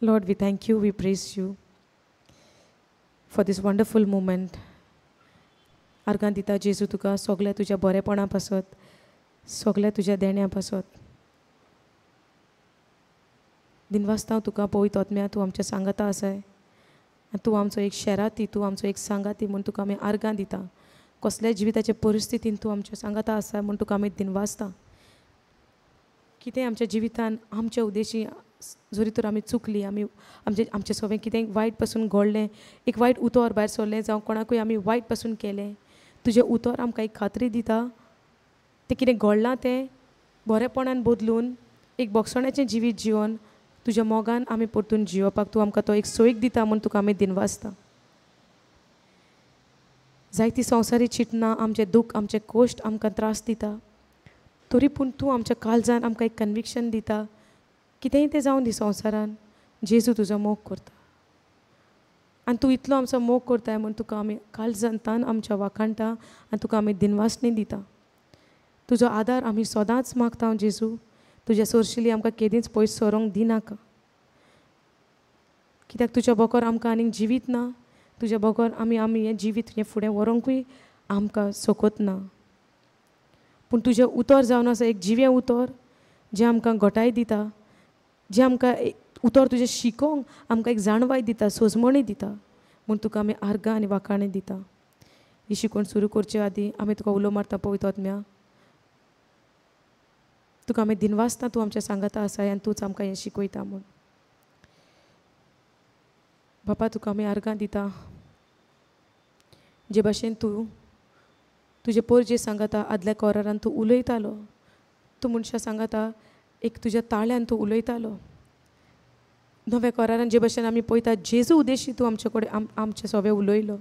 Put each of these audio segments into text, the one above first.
Lord, we thank you, we praise you for this wonderful moment. अर्गां दिता जेजू तुका सगळ्या तुज्या बरेपणा पासत, सगळ्या तुज्या देण्या पासत. दिनवासता तुका पवित्र आत्म्या तूं आमच्या सांगाता आसाय. तूं आमचो एक शेराती, तूं आमचो एक सांगाती म्हूण तुका आमी अर्गां दिता. कसल्याय जिविताचे परिस्थितीन तूं आमच्या सांगाता आसा म्हूण तुका आमी दिनवासता. कितें आमच्या जिवितान आमच्या उद्देशी जरी तर आमी चुकली, आमी आमचें सगळें कितें वायट पासून घडलें, एक वायट उतर भायर सरलें जावं कोणाकूय आमी वायट पासून केलें, तुजें उतर आमकां एक खात्री दिता तें कितें घडलां तें बरेपणान बदलून एक बोगसण्याचें जिवीत जिवन तुज्या मोगान आमी परतून जिवपाक तूं आमकां तो एक सोयीक दिता म्हूण तुका आमी दिनवासता. जायतीं संवसारी चिंतनां, आमचें दूख, आमचें कोश्ट आमकां त्रास दिता, तरी पूण तूं आमच्या काळजान आमकां एक कन्विक्शन दिता कितेंय तें जावन दी संवसारान जेजू तुजो मोग करता. आनी तूं इतलो आमचो मोग करताय म्हूण तुका आमी काळजांतान आमच्या वाखाणटा आनी तुका आमी दिनवासणी दिता. तुजो आदार आमी सदांच मागता जेजू. तुज्या सोरशिली आमकां केदींच पयस सरोंक दिनाका, कित्याक तुज्या बगर आमकां आनीक जिवीत ना. तुज्या बगर आमी हें जिवीत हें फुडें व्हरूंकूय आमकां सोकोत ना. पूण तुजें उतर जावन आसा एक जिवें उतर जें आमकां घटाय दिता, जें आमकां उतर तुजें शिकोवंक आमकां एक जाणवाय दिता, सोजमणी दिता म्हूण तुका आमी आर्गां आनी वाखाणी दिता. ही शिकवण सुरू करचे आदीं आमी तुका उलो मारता पवित्र आत्म्या. तुका आमी दिनवासता तूं आमच्या सांगाता आसाय आनी तूंच आमकां हें शिकयता म्हूण. बापा तुका आमी आर्गां दिता. जे भाशेन तूं तुजे पोरजे सांगाता आदल्या कोरारान तूं उलयतालो, तूं मनशां सांगाता एक तुज्या ताळ्यान तूं उलयतालो. नव्या कोरारान जे भाशेन आमी पळयता जेजू उद्देशी तूं आमचे कडेन आमचे सगळें उलयलो.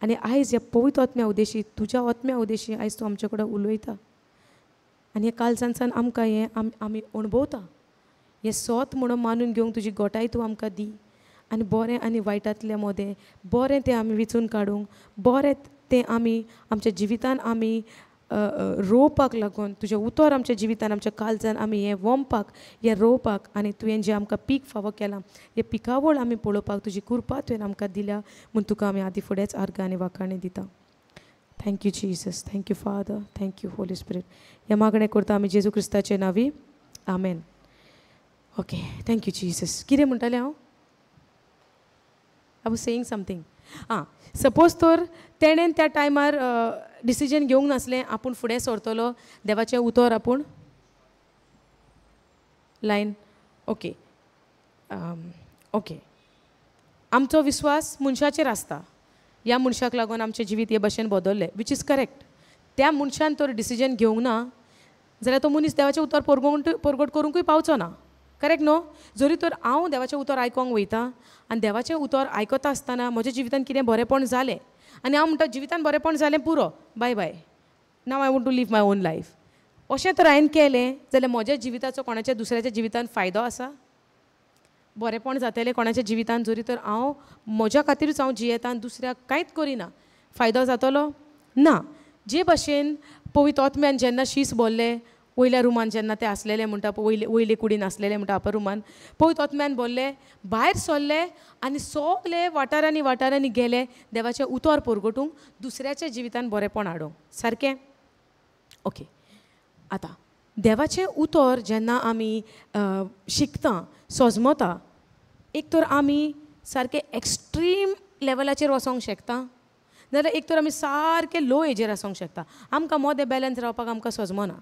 आनी आयज ह्या पवित्र आत्म्या उद्देशी, तुज्या आत्म्या उद्देशी आयज तूं आमचे कडेन उलयता. आनी हे काळजांसान आमकां हें आमी अणभवता. हें सोत म्हणून मानून घेवंक तुजी गोठाय तूं आमकां दी. आनी बरें आनी वायटांतले मदें बरें तें आमी विचून काडूंक, बरें तें आमी आमच्या जिवितान आमी रोवपाक लागून, तुजें उतर आमच्या जिवितान आमच्या काळजान आमी हें वोंपपाक, हें रोवपाक आनी तुवें जें आमकां पीक फावो केलां हें पिकावळ आमी पळोवपाक तुजी कृपा तुवें आमकां दिल्या म्हूण तुका आमी आदी फुडेंच आर्गां आनी वाखाणी दिता. Thank you Jesus, thank you father, thank you holy spirit. हें मागणें करता आमी जेजू क्रिस्ताचे नांवी. आमेन. Okay, thank you Jesus. कितें म्हणटालें हांव? I was saying something. Suppose तर तेणेन त्या टायमार डिसिजन घेवंक नासलें, आपूण फुडें सरतलो, देवाचें उतर आपूण लायन. Okay okay. आमचो विश्वास मनशाचेर आसता. ह्या मनशाक लागून आमचें जिवीत हे भाशेन बदललें, वीच इज करेक्ट. त्या मनशान तर डिसिजन घेवंक ना जाल्यार तो मनीस देवाचें उतर परगट करूंकूय पावचो ना. करेक्ट न्हू? जरी तर हांव देवाचें उतर आयकोंक वयता आनी देवाचें उतर आयकता आसतना म्हज्या जिवितान कितें बरेंपण जालें आनी हांव म्हणटा जिवितान बरेंपण जालें पुरो, bye bye, now I want to live my own life, अशें तर हांवें केलें जाल्यार म्हज्या जिविताचो कोणाच्या दुसऱ्याच्या जिवितान फायदो आसा? बरेंपण जातलें कोणाच्या जिवितान जरी तर हांव म्हज्या खातीरूच हांव जियेता आनी दुसऱ्याक कांयच करिना, फायदो जातलो ना. जे भाशेन पवित्र आत्म्यान जेन्ना शीस भरलें वयल्या रुमान, जेन्ना ते आसलेले म्हणटा वयले कुडीन आसलेले म्हणटा अपर रुमान, पवित्र आत्म्यान बोल्ले, भायर सरले आनी सगळे वाठारांनी गेले देवाचें उतर परगटूंक, दुसऱ्याच्या जिवितान बरेंपण हाडूंक. सारकें? ओके. आतां देवाचें उतर जेन्ना आमी शिकता, सोजमता, एक तर आमी सारकें एक्स्ट्रीम लेवलाचेर वचोंक शकता, नाजाल्यार एक तर आमी सारकें लो एजीर आसूंक शकता. आमकां मोदें बॅलन्स रावपाक आमकां सोजमना.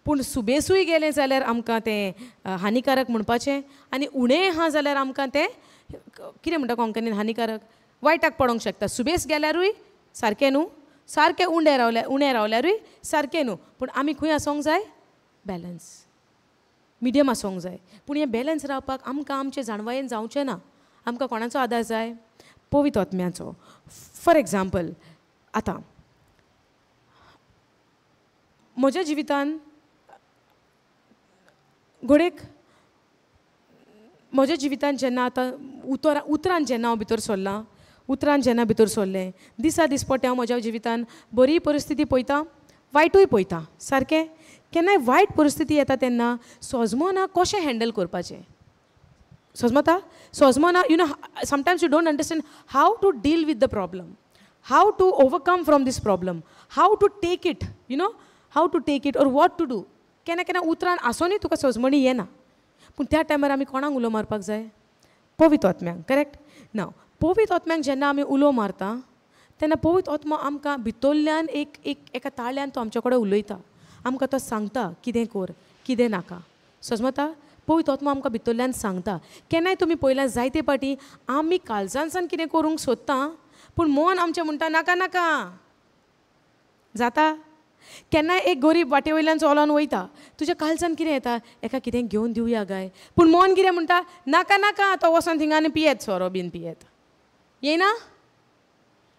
पूण सुबेसूय गेलें जाल्यार आमकां तें हानिकारक म्हणपाचें, आनी उणें आहा जाल्यार आमकां तें कितें म्हणटा कोंकणीन हानिकारक, वायटाक पडोंक शकता. सुबेस गेल्यारूय सारकें न्हू, सारकें उणें रावल्यारूय सारकें न्हू. पूण आमी खंय आसूंक जाय? बॅलन्स, मिडियम आसूंक जाय. पूण हें बॅलन्स रावपाक आमकां आमचे जाणवायेन जावचें ना. आमकां कोणाचो आदार जाय? पवित्र आत्म्याचो. फॉर एग्जाम्पल, आतां म्हज्या जिवितान घोडेक म्हज्या जिवितान जेन्ना आतां उतरान जेन्ना हांव भितर सरलां, उतरान जेन्ना भितर सरलें, दिसा दिसपट्टे हांव म्हज्या जिवितान बरी परिस्थिती पळयता, वायटूय पळयता. सारकें? केन्नाय वायट परिस्थिती येता तेन्ना सोजमोना कशें हँडल करपाचें, समजता सोजमोना you know sometimes you don't understand how to deal with the problem, how to overcome from this problem, how to take it, you know how to take it, or what to do. केन्ना केन्ना उतरान आसोनूय तुका सोजमणी येना, पूण त्या टायमार आमी कोणाक उलो मारपाक जाय? पवित्र आत्म्यांक. करेक्ट. नाव पवित्र आत्म्यांक जेन्ना आमी उलो मारता तेन्ना पवित्र आत्मा आमकां भितरल्यान एका ताळ्यान तो आमचे कडेन उलयता, आमकां तो सांगता कितें कर कितें नाका. समजता पवित्र आत्मा आमकां भितरल्यान सांगता. केन्नाय तुमी पळयल्यार जायते फाटी आमी काळजांसान कितें करूंक सोदता पूण मन आमचें म्हणटा नाका नाका. जाता केन्नाय एक गरीब वाटे वयल्यान चलोन वयता, तुज्या काळजान कितें येता, एका कितें घेवन दिवया गाय, पूण मन कितें म्हणटा नाका नाका तो वचोन थिंगा आनी पियेत सोरो बीन पियेत. येना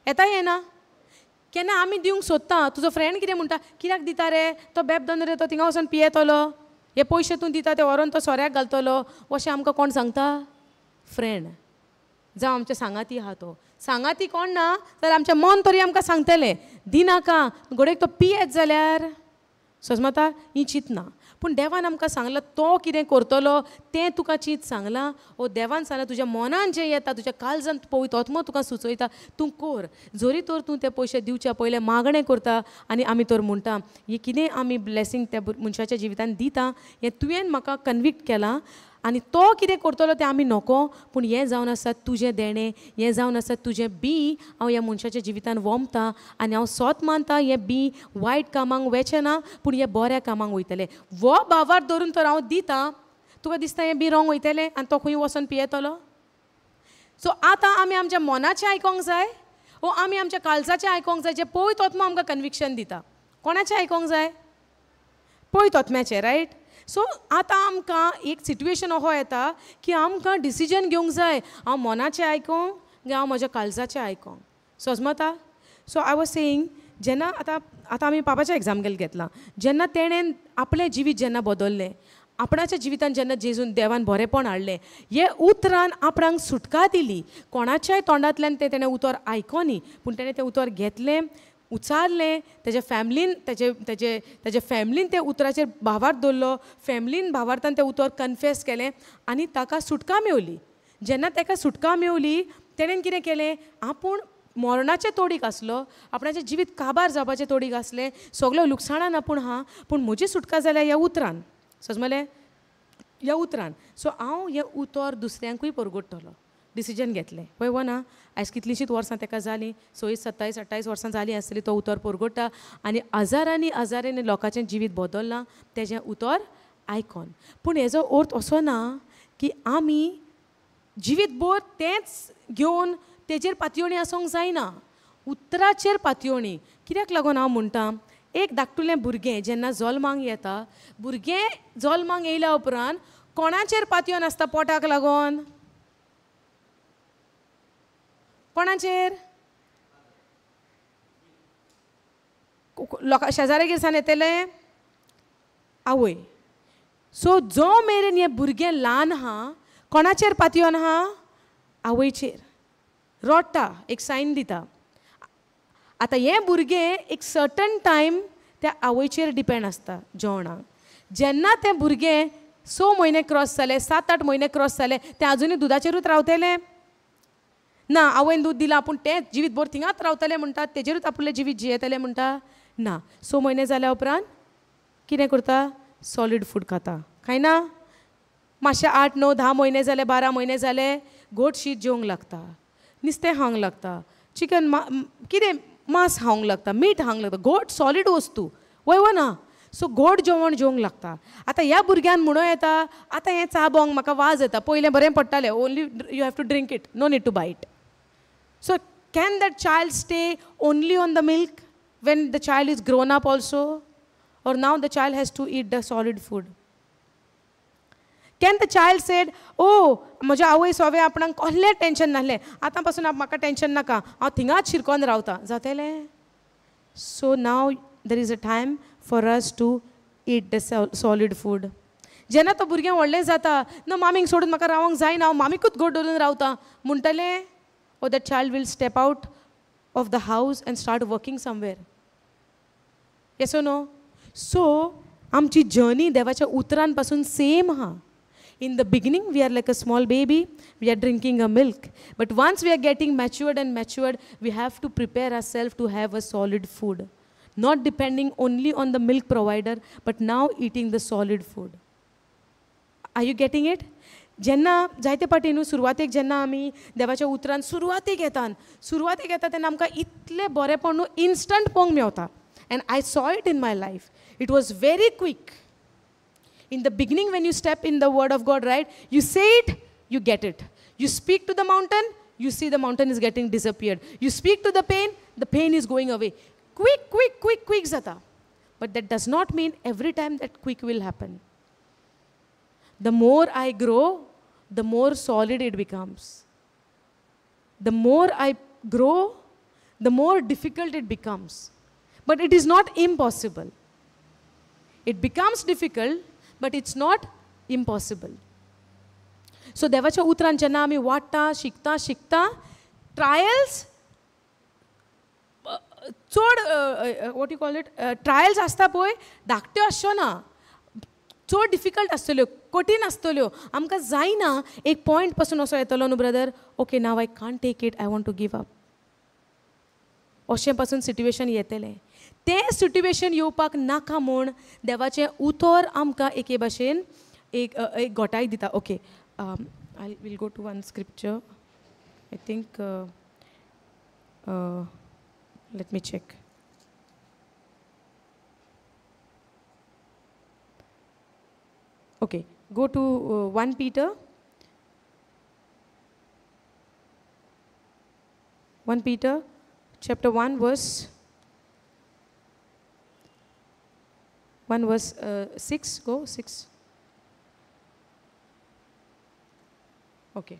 येता येना. केन्ना आमी दिवंक सोदता, तुजो फ्रेंड कितें म्हणटा कित्याक दिता रे तो बेबदन रे, तो थिंगा वचोन पियेतलो, हे पयशे तूं दिता ते व्हरोन तो सोऱ्याक घालतलो, अशें आमकां कोण सांगता? फ्रेंड जावं आमचे सांगाती आहा तो. सांगाती कोण ना जाल्यार आमचें मन तरी आमकां सांगतलें दिनाका घोडेक तो पियेत जाल्यार. समजता ही चिंतना. पूण देवान आमकां सांगलां तो कितें करतलो तें तुका चिंत सांगलां. ओ देवान सांगलां तुज्या मनान जें येता, तुज्या काळजान पवित्र आत्मा तुका सुचयता तूं कर. जरी तर तूं ते पयशे दिवच्या पयलें मागणें करता आनी आमी तर म्हणटा हें कितें आमी ब्लेसींग त्या मनशाच्या जिवितान दिता हें तुवें म्हाका कन्विक्ट केलां आनी तो कितें करतलो तें आमी नोको, पूण हें जावन आसा तुजें देणें, हें जावन आसा तुजें बी हांव ह्या मनशाच्या जिवितान वोमता आनी हांव सोत मानता हें बी वायट कामांक वचचें ना पूण हें बऱ्या कामांक वयतलें. वो भावार धरून तर हांव दितां, तुका दिसता हें बी रॉंग वयतलें आनी तो खंय वचोन पियेतलो. सो आतां आमी आमच्या मनाचें आयकोंक जाय वो आमी आमच्या काळजाचें आयकोंक जाय, जें पवित्र आत्मा आमकां कन्विक्शन दिता. कोणाचें आयकोंक जाय? पवित्र आत्म्याचें. रायट. सो आतां आमकां एक सिट्युएशन असो येता की आमकां डिसिजन घेवंक जाय, हांव मनाचें आयकोंक काय हांव म्हज्या काळजाचें आयकोंक. समजता. सो आय वॉज सेयींग जेन्ना आतां आमी पापाचें एग्जाम्पल घेतलां, जेन्ना तेणें आपलें जिवीत जेन्ना बदललें, आपणाच्या जिवितान जेन्ना जेजून देवान बरेंपण हाडलें, हे उतरान आपणाक सुटका दिली. कोणाच्याय तोंडांतल्यान तेणें उतर आयकोनी पूण तेणें तें उतर घेतलें, उचारलें, तेज्या फॅमिलीन तेजे फॅमिलीन ते उतराचेर भावार्थ दवरलो, फॅमिलीन भावार्थान तें उतर कन्फेस केलें आनी ताका सुटका मेवली. जेन्ना ताका सुटका मेवली तेणेन कितें केलें, आपूण मरणाचे तोडीक आसलो, आपणाचें जिवीत काबार जावपाचें तोडीक आसलें, सगळ्यो लुकसाणान आपूण आहा पूण म्हजी सुटका जाल्या ह्या उतरान. समजलें? ह्या उतरान. सो हांव हें उतर दुसऱ्यांकूय परगडटलो. डिसिजन घेतलें. पळय वो ना आयज कितलींशींच वर्सां ताका जालीं, 26, 27, 28 वर्सां जालीं आसतलीं तो उतर परगडटा आनी हजारांनी लोकांचें जिवीत बदललां तेजें उतर आयकोन. पूण हेजो अर्थ असो ना की आमी जिवीतभर तेंच घेवन तेजेर पातयेवणी आसूंक जायना. उतराचेर पातयेवणी. कित्याक लागून हांव म्हणटा, एक धाकटुलें भुरगें जेन्ना जल्माक येता, भुरगें जल्माक येयल्या उपरांत कोणाचेर पातयेवन आसता पोटाक लागून? कोणाचेर? लोकां शेजाऱ्यागेरसान येतले आवय. सो जो मेरेन हें भुरगें ल्हान आहा कोणाचेर पातयेवन आहा? आवयचेर. रडटा, एक सायन दिता. आतां हें भुरगें एक सर्टन टायम त्या आवयचेर डिपेंड आसता जेवणाक. जेन्ना तें भुरगें 6 म्हयने क्रॉस जाले, 7-8 म्हयने क्रॉस जाले, तें आजुनूय दुदाचेरूच रावतलें ना? आवयन दूद दिलां पूण तें जिवीतभर थिंगाच रावतलें म्हणटा, तेजेरूच आपलें जिवीत जियेतलें म्हणटा? ना. 6 म्हयने जाल्या उपरांत कितें करता? सॉलीड फूड खाता. खायना? मातशें 8, 9, 10 म्हयने जाले, 12 म्हयने जाले, गोड शीत जेवंक लागता, नुस्तें खावंक लागता, चिकन कितें मांस खावंक लागता, मीठ खावंक लागता, गोड सॉलीड वस्तू. वय ना. सो गोड जेवण जेवंक लागता. आतां ह्या भुरग्यान म्हणो येता आतां हें चा बोंग म्हाका वाज येता, पयलें बरें पडटालें, only you have to drink it, no need to buy it. So can that child stay only on the milk when the child is grown up also? Or now the child has to eat the solid food? Can the child said, oh, म्हज्या आवय सोवे आपणाक कसलें tension नासलें, आतां पासून म्हाका tension नाका, हांव थिंगाच शिरकोन रावता, जातलें? So now there is a time for us to eat the solid food. जेन्ना तो भुरगें व्हडलें जाता, न मामीक सोडून म्हाका रावंक जायना, हांव मामीकूच घोट धरून रावता म्हणटलें, or that child will step out of the house and start working somewhere. Yes or no? So आमची जर्नी देवाच्या उतरांपासून सेम आहा. In the beginning, we are like a small baby. We are drinking a milk. But once we are getting matured and matured, we have to prepare ourselves to have a solid food. Not depending only on the milk provider, but now eating the solid food. Are you getting it? जेन्ना जायते पाटी न्हू सुरवातेक जेन्ना आमी देवाच्या उतरान सुरवातेक येता तेन्ना आमकां इतलें बरेंपण न्हू इन्स्टंट पळोवंक Mewat. And I saw it in my life. It was very quick. In the beginning, when you step in the word of God, right, you say it, you get it. You speak to the mountain, you see the mountain is getting disappeared. You speak to the pain is going away. Quick zata. But that does not mean every time that quick will happen. The more I grow, the more solid it becomes. The more I grow, the more difficult it becomes. But it is not impossible. It becomes difficult, but it's not impossible. So देवाच्या उतरान जेन्ना आमी वाडटा शिकता trials चड what you call it trials आसता पळय धाकट्यो आसच्यो ना चड डिफिकल्ट आसतल्यो कठीण आसतल्यो आमकां जायना एक पॉयंट पासून असो येतलो न्हू brother okay now I can't take it I want to give up अशें पासून सिट्युएशन येतलें तें सिट्युएशन येवपाक नाका म्हूण देवाचें उतर आमकां एके भाशेन एक घोटाय दिता okay I will go to one scripture I think let me check okay go to 1 Peter 1 Peter chapter 1 verse 6 go 6 okay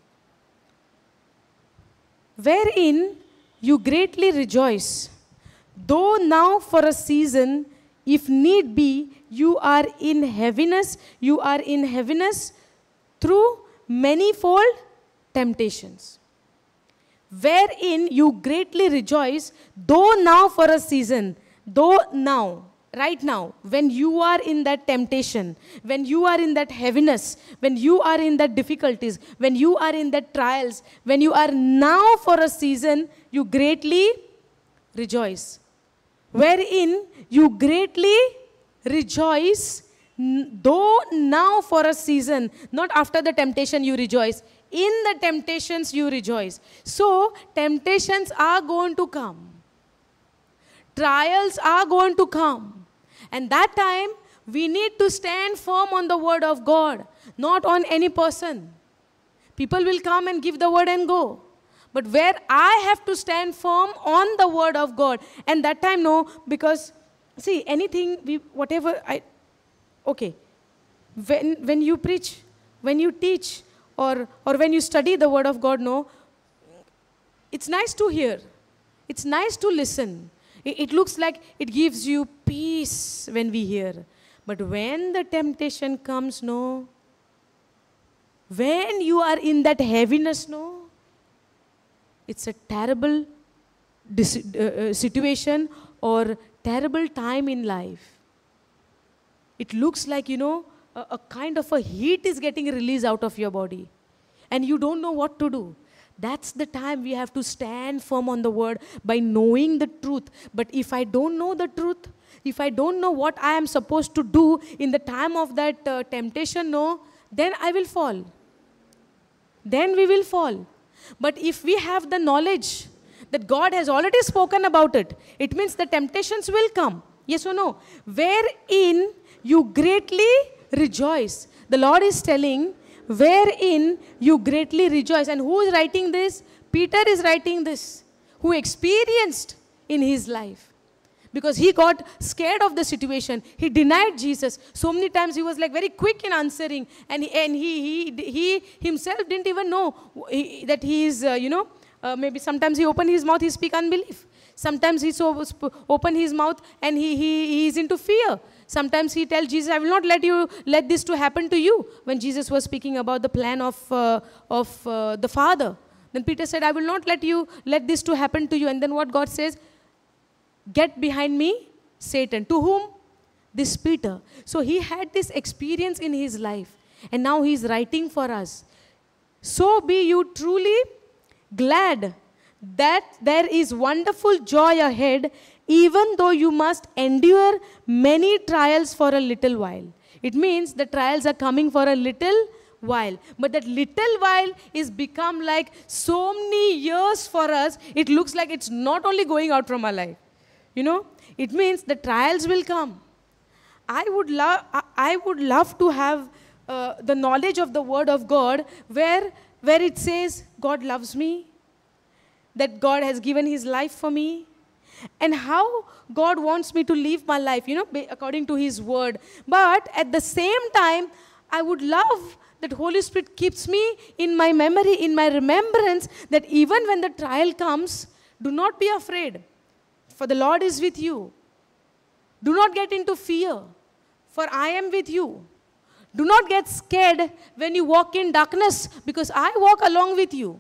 wherein you greatly rejoice though now for a season if need be you are in heaviness through manifold temptations wherein you greatly rejoice though now for a season though now right now when you are in that temptation when you are in that heaviness when you are in that difficulties when you are in that trials when you are now for a season you greatly rejoice wherein you greatly rejoice though now for a season not after the temptation you rejoice in the temptations you rejoice so temptations are going to come trials are going to come and that time we need to stand firm on the word of God not on any person people will come and give the word and go but where I have to stand firm on the word of God and that time no because see anything whatever okay when you preach when you teach or when you study the word of God no it's nice to hear it's nice to listen it looks like it gives you peace when we hear but when the temptation comes no when you are in that heaviness no it's a terrible situation or terrible time in life. It looks like, a kind of a heat is getting released out of your body. And you don't know what to do. That's the time we have to stand firm on the word by knowing the truth. But if I don't know the truth, if I don't know what I am supposed to do in the time of that temptation, no, then I will fall. Then we will fall. But if we have the knowledge that God has already spoken about it, it means the temptations will come. Yes or no? Wherein you greatly rejoice. The Lord is telling, wherein you greatly rejoice. And who is writing this? Peter is writing this, who experienced in his life. Because he got scared of the situation. He denied Jesus. So many times he was like very quick in answering. And he himself didn't even know that he is, maybe sometimes he opened his mouth, he speak unbelief. Sometimes he open his mouth and he is into fear. Sometimes he tells Jesus, I will not let this to happen to you. When Jesus was speaking about the plan of the Father. Then Peter said, I will not let this to happen to you. And then what God says? Get behind me, Satan. To whom? This Peter. So he had this experience in his life. And now he is writing for us. So be you truly glad that there is wonderful joy ahead, even though you must endure many trials for a little while. It means the trials are coming for a little while. But that little while is become like so many years for us. It looks like it's not only going out from our life. You know, it means the trials will come. I would love to have the knowledge of the Word of God where it says, God loves me, that God has given His life for me, and how God wants me to live my life, you know, according to His Word. But at the same time, I would love that Holy Spirit keeps me in my memory, in my remembrance, that even when the trial comes, do not be afraid, for the Lord is with you. Do not get into fear, for I am with you. Do not get scared when you walk in darkness, because I walk along with you.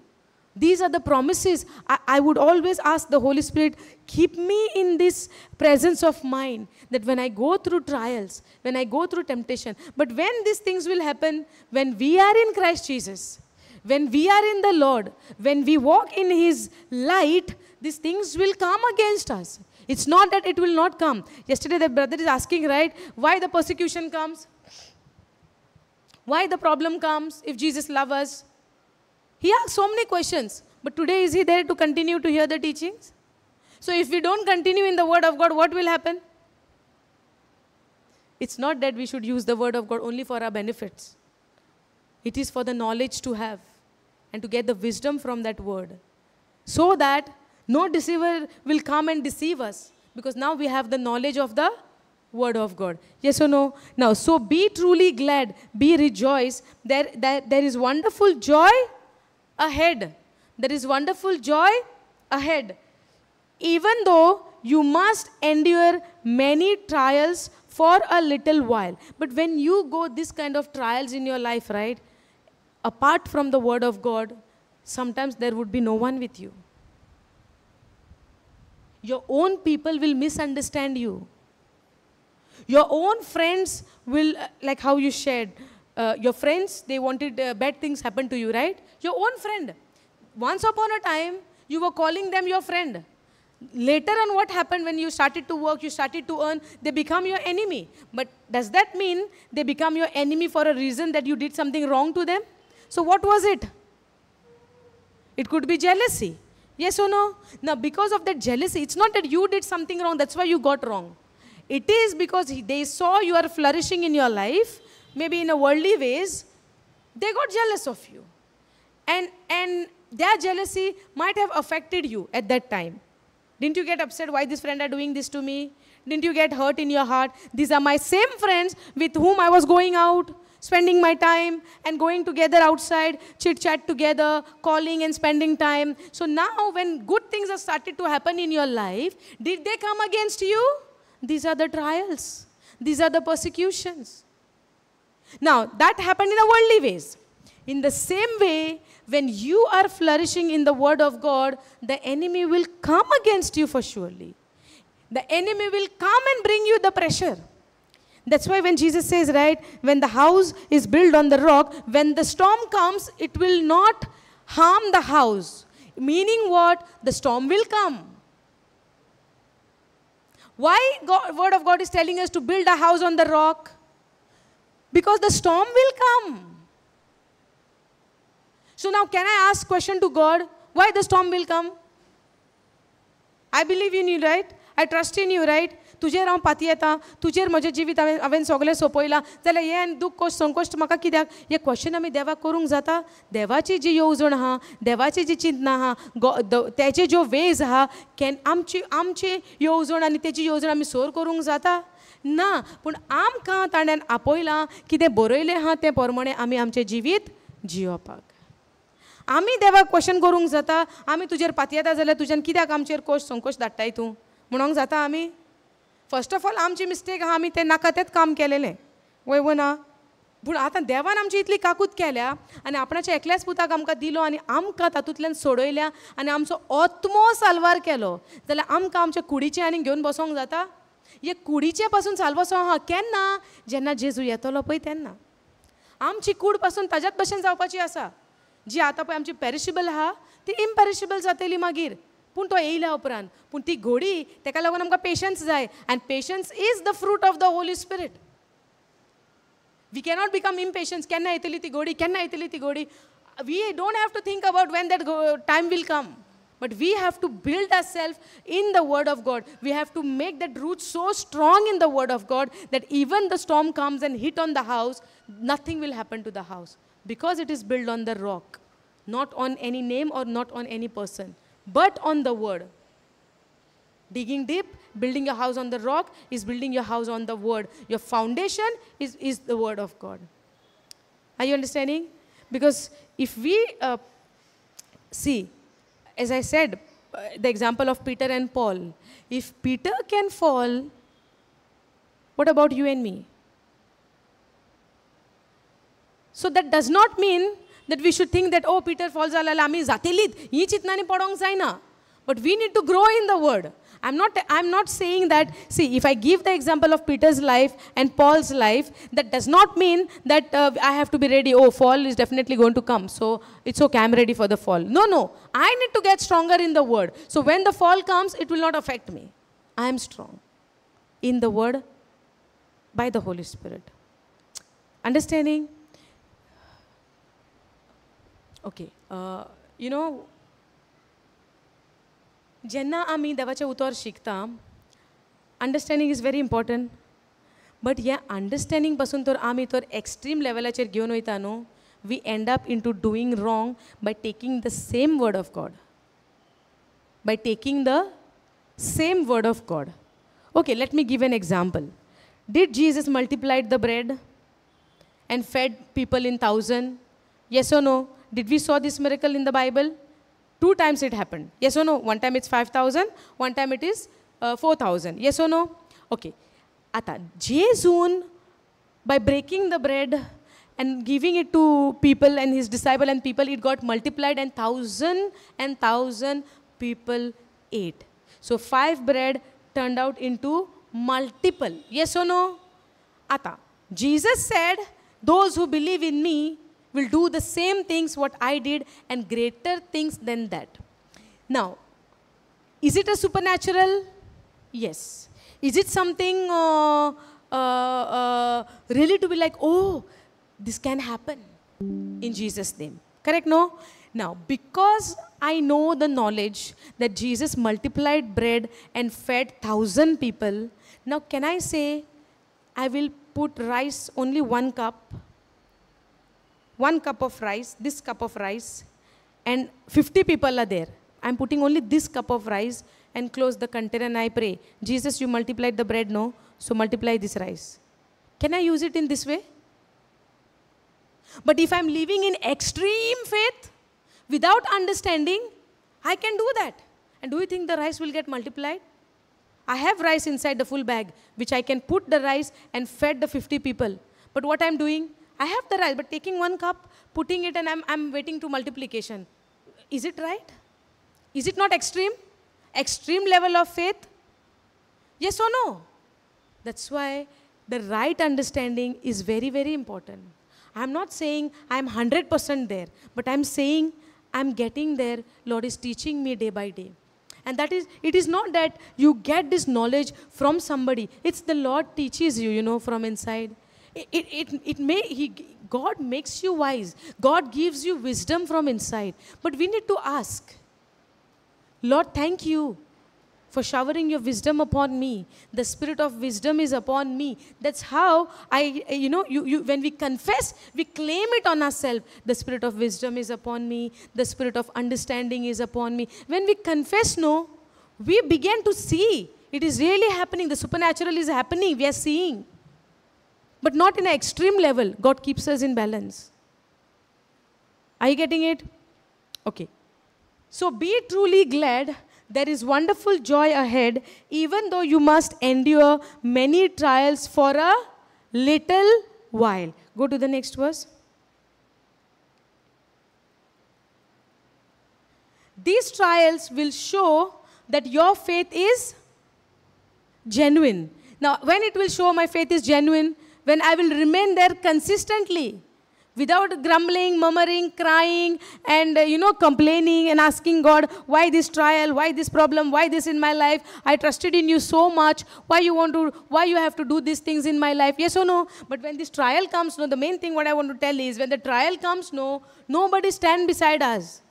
These are the promises. I would always ask the Holy Spirit, keep me in this presence of mind, that when I go through trials, when I go through temptation, but when these things will happen, when we are in Christ Jesus, when we are in the Lord, when we walk in His light, these things will come against us. It's not that it will not come. Yesterday the brother is asking, right, why the persecution comes? Why the problem comes if Jesus loves us? He asked so many questions. But today, is he there to continue to hear the teachings? So if we don't continue in the Word of God, what will happen? It's not that we should use the Word of God only for our benefits. It is for the knowledge to have and to get the wisdom from that Word, so that no deceiver will come and deceive us, because now we have the knowledge of the Word of God. Yes or no? Now, so be truly glad, be rejoiced. There is wonderful joy ahead. There is wonderful joy ahead. Even though you must endure many trials for a little while. But when you go this kind of trials in your life, right, apart from the Word of God, sometimes there would be no one with you. Your own people will misunderstand you. Your own friends will, like how you shared, your friends, they wanted bad things happen to you, right? Your own friend. Once upon a time, you were calling them your friend. Later on, what happened when you started to work, you started to earn, they become your enemy. But does that mean they become your enemy for a reason that you did something wrong to them? So what was it? It could be jealousy. Yes or no? Now, because of that jealousy, it's not that you did something wrong, that's why you got wrong. It is because they saw you are flourishing in your life, maybe in a worldly ways, they got jealous of you. And their jealousy might have affected you at that time. Didn't you get upset why this friend are doing this to me? Didn't you get hurt in your heart? These are my same friends with whom I was going out, spending my time and going together outside, chit-chat together, calling and spending time. So now when good things have started to happen in your life, did they come against you? These are the trials. These are the persecutions. Now, that happened in a worldly ways. In the same way, when you are flourishing in the Word of God, the enemy will come against you for surely. The enemy will come and bring you the pressure. That's why when Jesus says, right, when the house is built on the rock, when the storm comes, it will not harm the house. Meaning what? The storm will come. Why Word of God is telling us to build a house on the rock? Because the storm will come. So now can I ask question to God, why the storm will come? I believe in you, right? I trust in you, right? तुजेर हांव पाती येता, तुजेर म्हजें जिवीत हांवें सगळें सोंपयलां, जाल्यार हें दुख संकोश्ट म्हाका कित्याक? हे क्वेश्चन आमी देवाक करूंक जाता? देवाची जी येवजण आहा, देवाची जी चिंतना आहा, तेचे ज्यो वेज आहा, आमची येवजण आनी तेची येवजण आमी सोर करूंक जाता? ना, पूण आमकां ताणें आपयलां, कितें बरयलें आहा तें प्रमाणें आमी आमचें जिवीत जियोवपाक. आमी देवाक क्वेश्चन करूंक जाता, आमी तुजेर पाती येता जाल्यार तुज्यान कित्याक आमचेर संकोश धाडटाय तूं म्हणूंक जाता आमी? फर्स्ट ऑफ ऑल आमची मिस्टेक आहा, आमी तें नाका तेंच काम केलेलें, वय ना? पूण आतां देवान आमची इतली काकूत केल्या आनी आपणाच्या एकल्याच पुताक आमकां दिलो आनी आमकां तातूंतल्यान सोडयल्या आनी आमचो आत्मो साल्वार केलो, जाल्यार आमकां आमच्या कुडीचें आनी घेवन बसोंक जाता? हे कुडीचे पासून साल्वार आहा केन्ना? जेन्ना जेजू येतलो पळय तेन्ना. आमची कूड पासून ताज्यात भशेन जावपाची आसा. जी आतां पळय आमची पेरिशेबल आहा ती इम्पेरिशेबल जातली मागीर. पूण तो येयल्या उपरांत. पूण ती घोडी ताका लागून आमकां पेशन्स जाय. And patience is the fruit of the holy spirit. We cannot become impatience. केन्ना येतली ती घोडी, केन्ना येतली ती घोडी. We don't have to think about when that time will come. But we have to build ourselves in the Word of God. We have to make that root so strong in the Word of God that even the storm comes and hit on the house, nothing will happen to the house. Because it is built on the rock. Not on any name or not on any person. But on the Word. Digging deep, building your house on the rock is building your house on the Word. Your foundation is the Word of God. Are you understanding? Because if we see, as I said, the example of Peter and Paul. If Peter can fall, what about you and me? So that does not mean that we should think that, oh, Peter falls, ami zatelit, hi chitnani podong zaina. But we need to grow in the Word. I'm not saying that, see, if I give the example of Peter's life and Paul's life, that does not mean that I have to be ready, oh, fall is definitely going to come, so it's okay, I'm ready for the fall. No. I need to get stronger in the Word. So when the fall comes, it will not affect me. I am strong in the Word by the Holy Spirit. Understanding? Okay. जेन्ना आमी देवाचें उतर शिकता, understanding is very important. But ह्या understanding पासून तर आमी तर एक्स्ट्रीम लेवलाचेर घेवन वयता न्हू, we end up into doing wrong by taking the same word of God. By taking the same word of God. Okay, let me give an example. Did Jesus multiplied the bread and fed people in 1,000? Yes or no? Did we saw this miracle in the Bible? 2 times it happened. Yes or no? One time it's 5,000, one time it is 4,000. Yes or no? Okay. Ata Jesus, by breaking the bread and giving it to people and his disciple and people, it got multiplied and 1,000 people ate. So 5 bread turned out into multiple. Yes or no? Ata Jesus said, those who believe in me will do the same things what I did and greater things than that. Now, is it a supernatural? Yes. Is it something really to be like, oh, this can happen in Jesus' name? Correct, no? Now, because I know the knowledge that Jesus multiplied bread and fed 1,000 people, now can I say, I will put rice, only 1 cup, 1 cup of rice, this cup of rice, and 50 people are there. I'm putting only this cup of rice and close the container and I pray, Jesus, you multiplied the bread, no? So multiply this rice. Can I use it in this way? But if I'm living in extreme faith, without understanding, I can do that. And do you think the rice will get multiplied? I have rice inside the full bag, which I can put the rice and fed the 50 people. But what I'm doing, I have the rice, but taking 1 cup, putting it, and I'm waiting to multiplication. Is it right? Is it not extreme? Extreme level of faith? Yes or no? That's why the right understanding is very, very important. I'm not saying I'm 100% there, but I'm saying I'm getting there. Lord is teaching me day by day. And that is, it is not that you get this knowledge from somebody. It's the Lord teaches you, you know, from inside. God makes you wise. God gives you wisdom from inside. But we need to ask, Lord, thank you for showering your wisdom upon me. The spirit of wisdom is upon me. That's how when we confess, we claim it on ourselves. The spirit of wisdom is upon me. The spirit of understanding is upon me. When we confess, no, we begin to see. It is really happening. The supernatural is happening. We are seeing. But not in an extreme level. God keeps us in balance. Are you getting it? Okay. So be truly glad. There is wonderful joy ahead, even though you must endure many trials for a little while. Go to the next verse. These trials will show that your faith is genuine. Now, when it will show my faith is genuine, when I will remain there consistently. Without grumbling, murmuring, crying, and complaining and asking God, why this trial, why this problem, why this in my life? I trusted in you so much. Why you have to do these things in my life? Yes or no? But when this trial comes, no, the main thing what I want to tell is, when the trial comes, no, nobody stand beside us.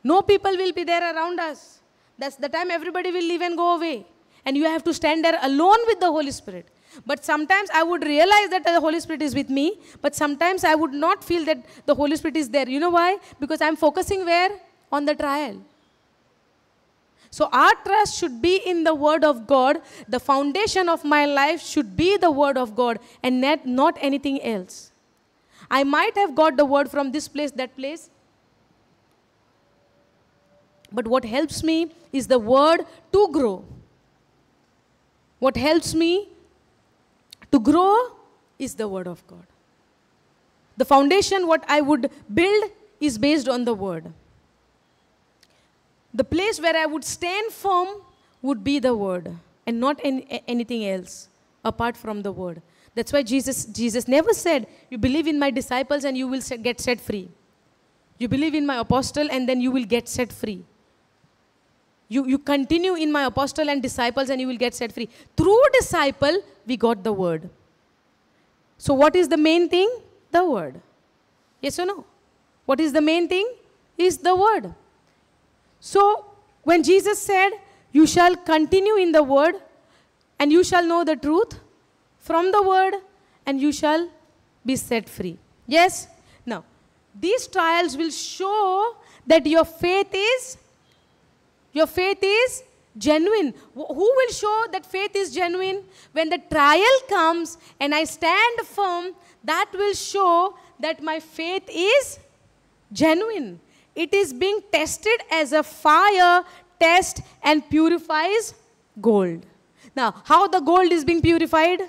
No people will be there around us. That's the time everybody will leave and go away. And you have to stand there alone with the Holy Spirit. But sometimes I would realize that the Holy Spirit is with me, but sometimes I would not feel that the Holy Spirit is there. You know why? Because I'm focusing where? On the trial. So our trust should be in the Word of God. The foundation of my life should be the Word of God and not anything else. I might have got the Word from this place, that place. But what helps me is the Word to grow. What helps me to grow is the Word of God. The foundation, what I would build, is based on the Word. The place where I would stand firm would be the Word, and not anything else apart from the Word. That's why Jesus never said, you believe in my disciples and you will get set free. You believe in my apostle and then you will get set free. You continue in my apostle and disciples and you will get set free. Through disciple, we got the Word. So what is the main thing? The Word. Yes or no? What is the main thing? Is the Word. So when Jesus said, you shall continue in the Word and you shall know the truth from the Word and you shall be set free. Yes? Now, these trials will show that your faith is genuine. Who will show that faith is genuine? When the trial comes and I stand firm, that will show that my faith is genuine. It is being tested as a fire tests and purifies gold. Now, how the gold is being purified?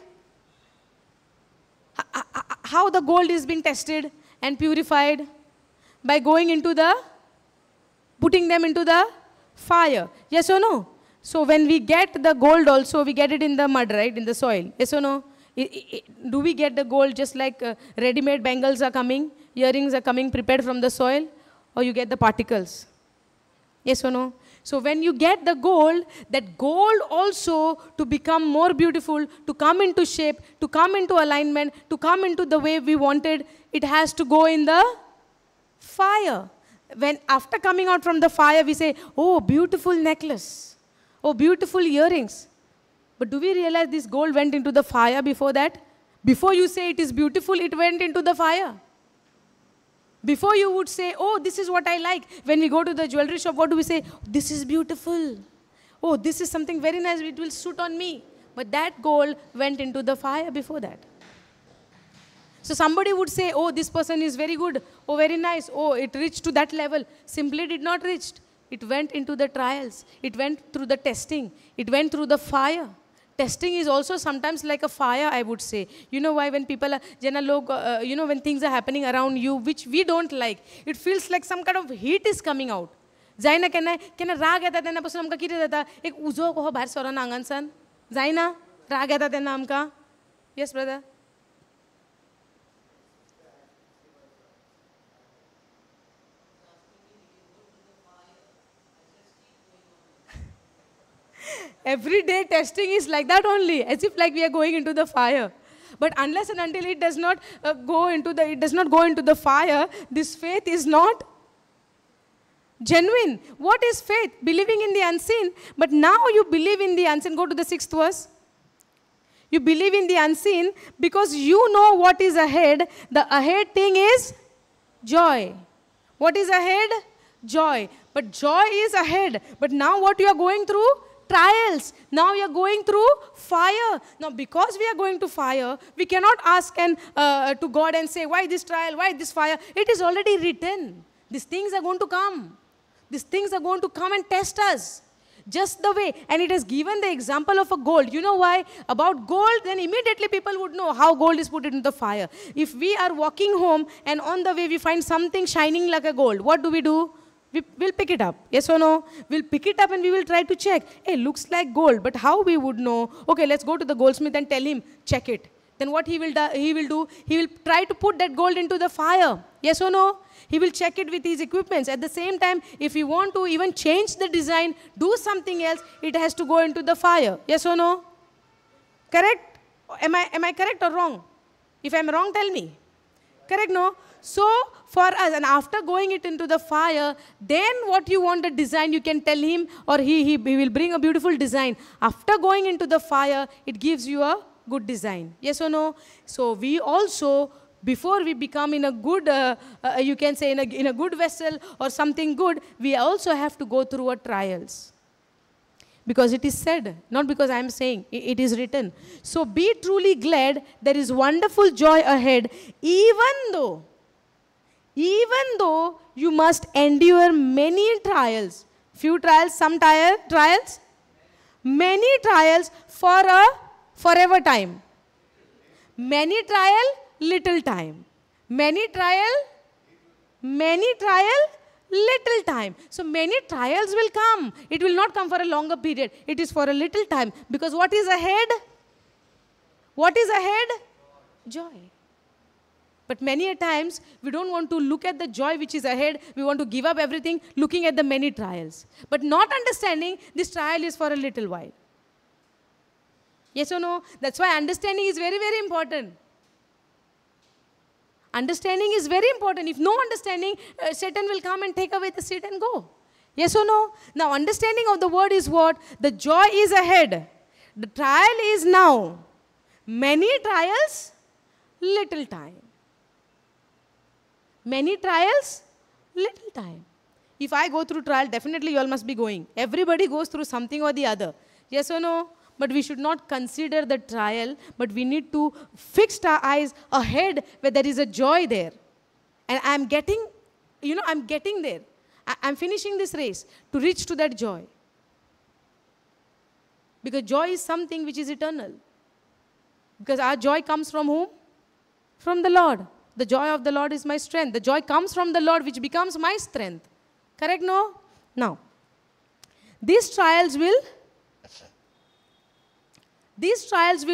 How the gold is being tested and purified? By putting them into the fire. Yes or no? So when we get the gold also, we get it in the mud, right? In the soil. Yes or no? Do we get the gold just like ready-made bangles are coming, earrings are coming prepared from the soil? Or you get the particles? Yes or no? So when you get the gold, that gold also to become more beautiful, to come into shape, to come into alignment, to come into the way we wanted, it has to go in the fire. When after coming out from the fire, we say, oh, beautiful necklace. Oh, beautiful earrings. But do we realize this gold went into the fire before that? Before you say it is beautiful, it went into the fire. Before you would say, oh, this is what I like. When we go to the jewelry shop, what do we say? This is beautiful. Oh, this is something very nice. It will suit on me. But that gold went into the fire before that. So somebody would say, oh, this person is very good. Oh, very nice. Oh, it reached to that level. Simply did not reach. It went into the trials. It went through the testing. It went through the fire. Testing is also sometimes like a fire, I would say. You know why? When people are, when things are happening around you, which we don't like, it feels like some kind of heat is coming out. जायना केन्ना राग येता तेन्ना पासून आमकां कितें जाता? एक उजो कहो भायर सरना आंगानसान. जायना राग येता तेन्ना आमकां. Yes, brother. Everyday testing is like that only, as if like we are going into the fire. But unless and until it does not go into the fire, this faith is not genuine. What is faith? Believing in the unseen. But now you believe in the unseen. Go to the 6th verse. You believe in the unseen because you know what is ahead. The ahead thing is joy. What is ahead? Joy. But joy is ahead. But now what you are going through? Trials. Now you are going through fire. Now because we are going to fire, we cannot ask to God and say, why this trial, why this fire? It is already written. These things are going to come. These things are going to come and test us. Just the way. And it has given the example of a gold. You know why? About gold, then immediately people would know how gold is put into the fire. If we are walking home and on the way we find something shining like a gold, what do? We'll pick it up. Yes or no? We'll pick it up and we will try to check. Hey, looks like gold, but how we would know? Okay, let's go to the goldsmith and tell him, check it. then what he will do? He will try to put that gold into the fire. Yes or no? He will check it with his equipments. At the same time, if you want to even change the design, do something else, it has to go into the fire. Yes or no? Correct? Am I correct or wrong? If I'm wrong, tell me. Correct, no? So, for us, and after going it into the fire, then what you want the design, you can tell him, or he will bring a beautiful design. After going into the fire, it gives you a good design. Yes or no? So, we also, before we become in a good, you can say in a good vessel or something good, we also have to go through a trials. Because it is said, not because I am saying, it is written. So be truly glad, there is wonderful joy ahead, even though you must endure many trials. Few trials, some trials, many trials for a forever time. Many trial, little time. Many trial, little time. So many trials will come. It will not come for a longer period. It is for a little time. Because what is ahead? What is ahead? Joy. But many a times, we don't want to look at the joy which is ahead. We want to give up everything looking at the many trials. But not understanding this trial is for a little while. Yes or no? That's why understanding is very, very important. Understanding is very important. If no understanding, Satan will come and take away the seat and go. Yes or no? Now, understanding of the word is what? The joy is ahead. The trial is now. Many trials, little time. Many trials, little time. If I go through trial, definitely you all must be going. Everybody goes through something or the other. Yes or no? But we should not consider the trial, but we need to fix our eyes ahead where there is a joy there. And I'm getting there. I'm finishing this race to reach to that joy. Because joy is something which is eternal. Because our joy comes from whom? From the Lord. The joy of the Lord is my strength. The joy comes from the Lord, which becomes my strength. Correct, no? Now, these trials will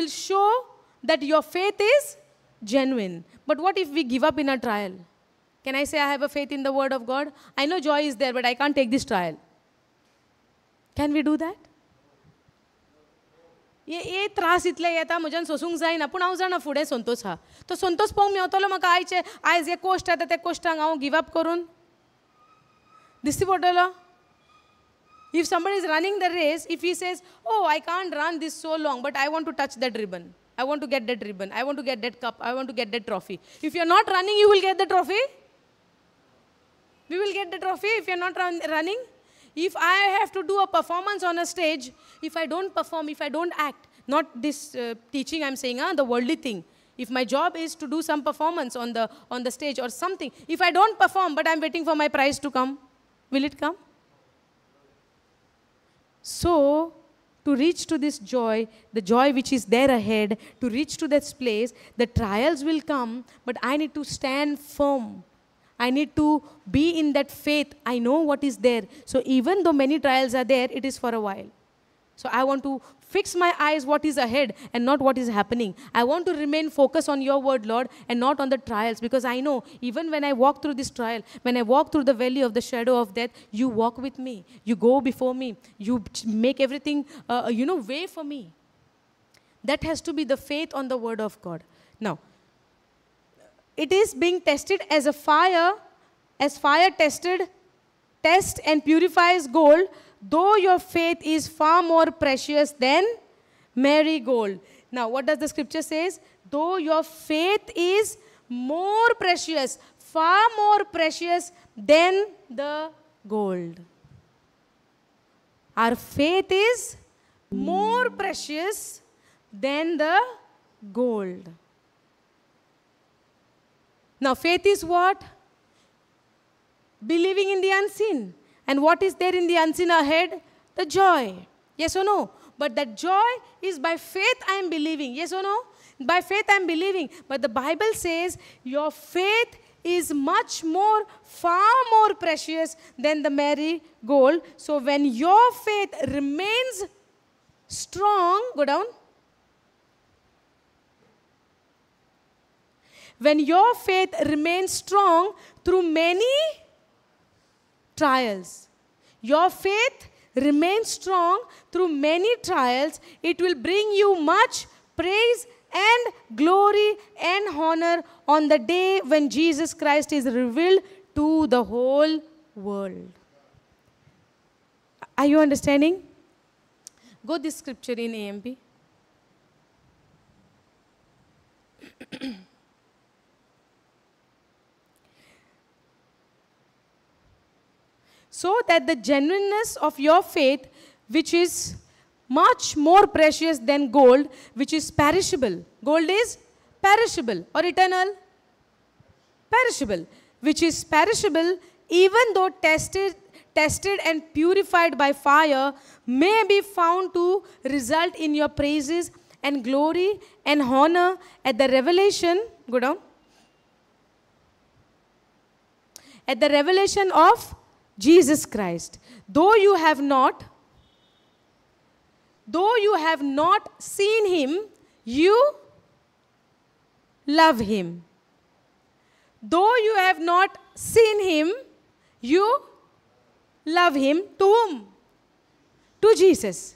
show that your faith is genuine. But what if we give up in a trial? Can I say I have a faith in the word of God? I know joy is there, but I can't take this trial. Can we do that? ये त्रास इतले येता म्हज्यान सोसूंक जायना पूण हांव जाणा फुडें संतोश आहा तो संतोष पळोवंक मेवतलो म्हाका आयज हे कोश्ट येता ते कोश्टांक हांव गिव अप करून दिसती पडटलो. If somebody is running the race, if he says, oh, I can't run this so long, but I want to touch that ribbon. I want to get that ribbon. I want to get that cup. I want to get that trophy. If you're not running, you will get the trophy. We will get the trophy if you're not running. If I have to do a performance on a stage, if I don't perform, if I don't act, not this teaching I'm saying, the worldly thing. If my job is to do some performance on the stage or something, if I don't perform, but I'm waiting for my prize to come, will it come? So, to reach to this joy, the joy which is there ahead, to reach to that place, the trials will come, but I need to stand firm. I need to be in that faith. I know what is there. So, even though many trials are there, it is for a while. So, I want to fix my eyes what is ahead and not what is happening. I want to remain focused on your word, Lord, and not on the trials, because I know even when I walk through this trial, when I walk through the valley of the shadow of death, you walk with me. You go before me. You make everything, way for me. That has to be the faith on the word of God. Now, it is being tested as fire tests and purifies gold, though your faith is far more precious than marigold. Now, what does the scripture says? Though your faith is more precious, far more precious than the gold. Our faith is more precious than the gold. Now, faith is what? Believing in the unseen. And what is there in the unseen ahead? The joy. Yes or no? But that joy is by faith I am believing. Yes or no? By faith I am believing. But the Bible says your faith is much more, far more precious than the marigold. So when your faith remains strong, go down. when your faith remains strong through many trials. Your faith remains strong through many trials. It will bring you much praise and glory and honor on the day when Jesus Christ is revealed to the whole world. Are you understanding? Go this scripture in AMP. So that the genuineness of your faith, which is much more precious than gold, which is perishable. Gold is perishable or eternal? Perishable. Which is perishable, even though tested and purified by fire, may be found to result in your praises and glory and honor at the revelation. Go down. At the revelation of Jesus Christ. Though you have not seen him, you love him. Though you have not seen him, you love him. To whom? To Jesus.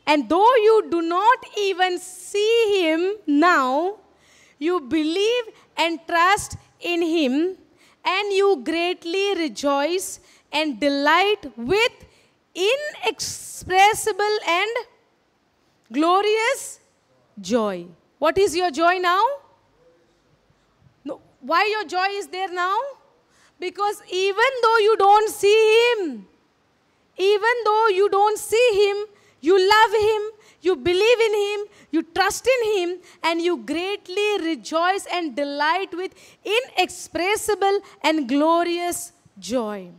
And though you do not even see him now, you believe and trust in him, and you greatly rejoice and delight with inexpressible and glorious joy. What is your joy now? No. Why your joy is there now? Because even though you don't see him, you love him, you believe in him, you trust in him, and you greatly rejoice and delight with inexpressible and glorious joy.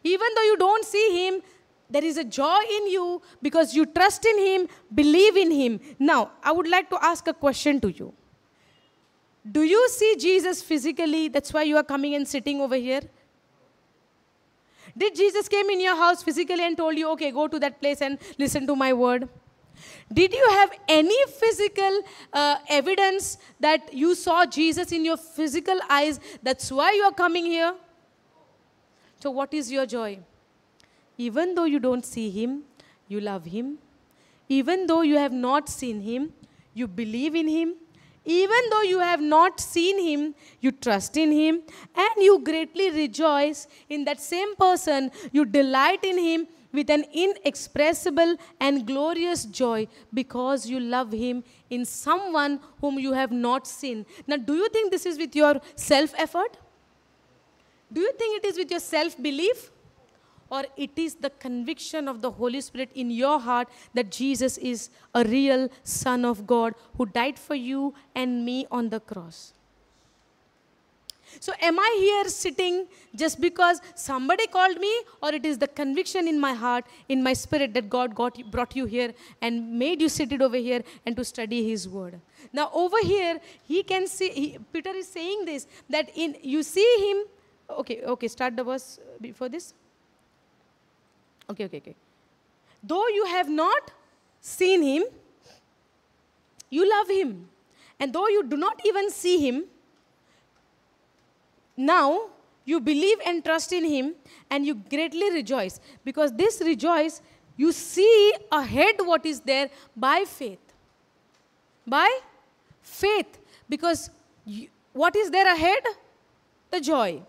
Even though you don't see him, there is a joy in you because you trust in him, believe in him. Now, I would like to ask a question to you. Do you see Jesus physically? That's why you are coming and sitting over here. Did Jesus came in your house physically and told you, okay, go to that place and listen to my word? Did you have any physical evidence that you saw Jesus in your physical eyes? That's why you are coming here. So what is your joy? Even though you don't see him, you love him. Even though you have not seen him, you believe in him. Even though you have not seen him, you trust in him, and you greatly rejoice in that same person. You delight in him with an inexpressible and glorious joy because you love him in someone whom you have not seen. Now, do you think this is with your self-effort? Do you think it is with your self-belief? Or it is the conviction of the Holy Spirit in your heart that Jesus is a real Son of God who died for you and me on the cross? So am I here sitting just because somebody called me, or it is the conviction in my heart, in my spirit, that God brought you here and made you sit it over here and to study his word? Now over here, he can see, Peter is saying this, that you see him. Okay, start the verse before this. Okay. Though you have not seen him, you love him. And though you do not even see him, now you believe and trust in him, and you greatly rejoice. Because this rejoice, you see ahead what is there by faith. By faith. Because what is there ahead? The joy.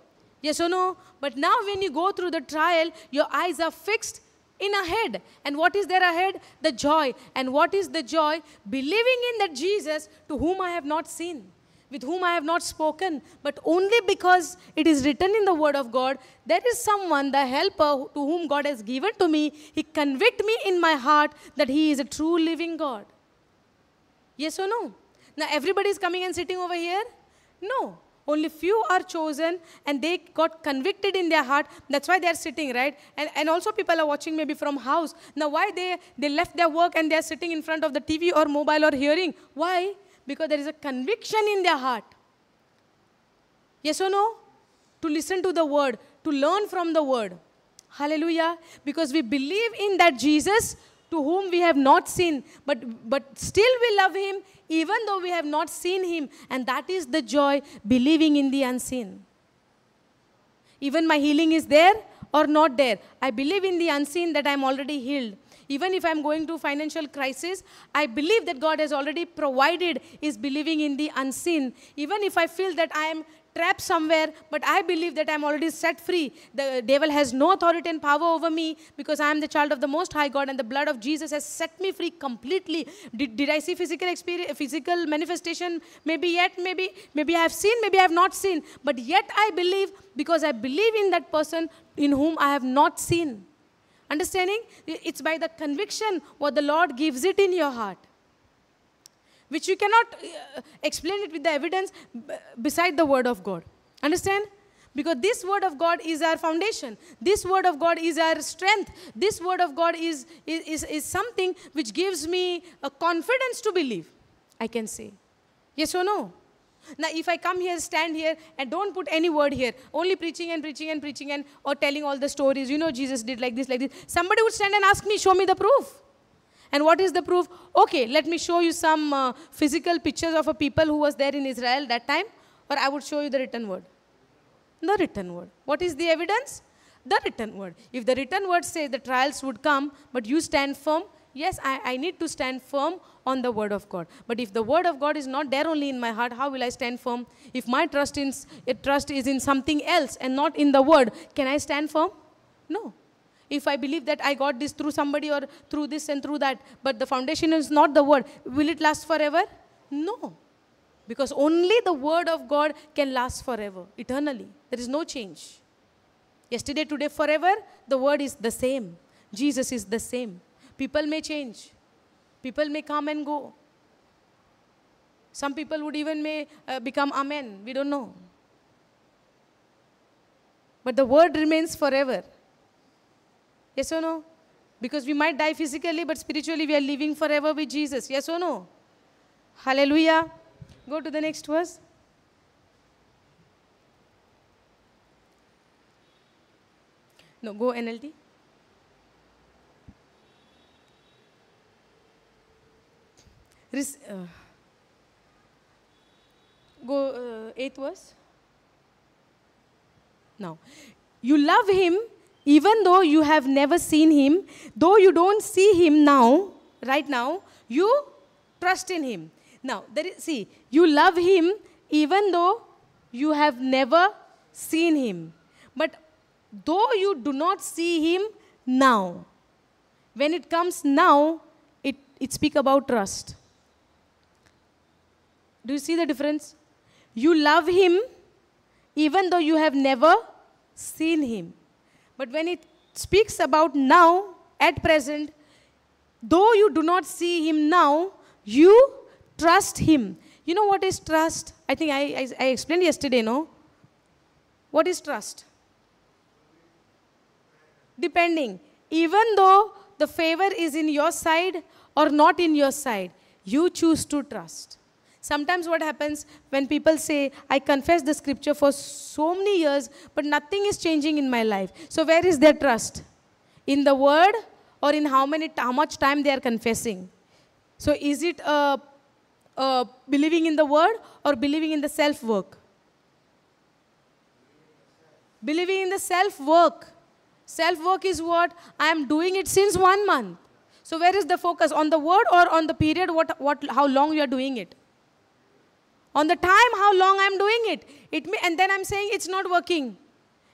Yes or no? But now when you go through the trial, your eyes are fixed in ahead. And what is there ahead? The joy. And what is the joy? Believing in that Jesus to whom I have not seen, with whom I have not spoken, but only because it is written in the word of God, there is someone, the helper, to whom God has given to me. He convict me in my heart that he is a true living God. Yes or no? Now everybody is coming and sitting over here? No. Only few are chosen, and they got convicted in their heart. That's why they are sitting, right? And also people are watching maybe from house. Now why they left their work and they are sitting in front of the TV or mobile or hearing? Why? Because there is a conviction in their heart. Yes or no? To listen to the word, to learn from the word. Hallelujah. Because we believe in that Jesus to to whom we have not seen, but still we love him even though we have not seen him. And that is the joy, believing in the unseen. Even my healing is there or not there, I believe in the unseen that I am already healed. Even if I am going through financial crisis, I believe that God has already provided, is believing in the unseen. Even if I feel that I am trapped somewhere, but I believe that I am already set free. The devil has no authority and power over me because I am the child of the Most High God, and the blood of Jesus has set me free completely. Did I see physical experience, physical manifestation? Maybe yet, maybe I have seen, maybe I have not seen. But yet I believe because I believe in that person in whom I have not seen. Understanding? It's by the conviction what the Lord gives it in your heart, which you cannot explain it with the evidence beside the word of God. Understand? Because this word of God is our foundation. This word of God is our strength. This word of God is something which gives me a confidence to believe. I can say. Yes or no? Now, if I come here, stand here, and don't put any word here, only preaching and preaching and preaching and or telling all the stories, you know, Jesus did like this, somebody would stand and ask me, show me the proof. And what is the proof? Okay, let me show you some physical pictures of a people who was there in Israel that time, or I would show you the written word. The written word. What is the evidence? The written word. If the written word says the trials would come, but you stand firm, yes, I need to stand firm on the word of God. But if the word of God is not there only in my heart, how will I stand firm? If my trust is in something else and not in the word, can I stand firm? No. If I believe that I got this through somebody or through this and through that, but the foundation is not the word, will it last forever? No. Because only the word of God can last forever, eternally. There is no change. Yesterday, today, forever, the word is the same. Jesus is the same. People may change. People may come and go. Some people would even may become amen. We don't know. But the word remains forever. Yes or no? Because we might die physically, but spiritually we are living forever with Jesus. Yes or no? Hallelujah. Go to the next verse. No, go NLT. Go 8th verse. Now, you love him even though you have never seen him, though you don't see him now, right now, you trust in him. Now, see, you love him even though you have never seen him. But though you do not see him now, when it comes now, it speaks about trust. Do you see the difference? You love him even though you have never seen him. But when it speaks about now, at present, though you do not see him now, you trust him. You know what is trust? I think I explained yesterday, no? What is trust? Depending. Even though the favor is in your side or not in your side, you choose to trust. Sometimes what happens when people say, I confess the scripture for so many years, but nothing is changing in my life. So where is their trust? In the word or in how much time they are confessing? So is it believing in the word or believing in the self-work? Believing in the self-work. Self-work is what? I am doing it since 1 month. So where is the focus? On the word or on the period, how long you are doing it? On the time, how long I am doing it. And then I am saying it's not working.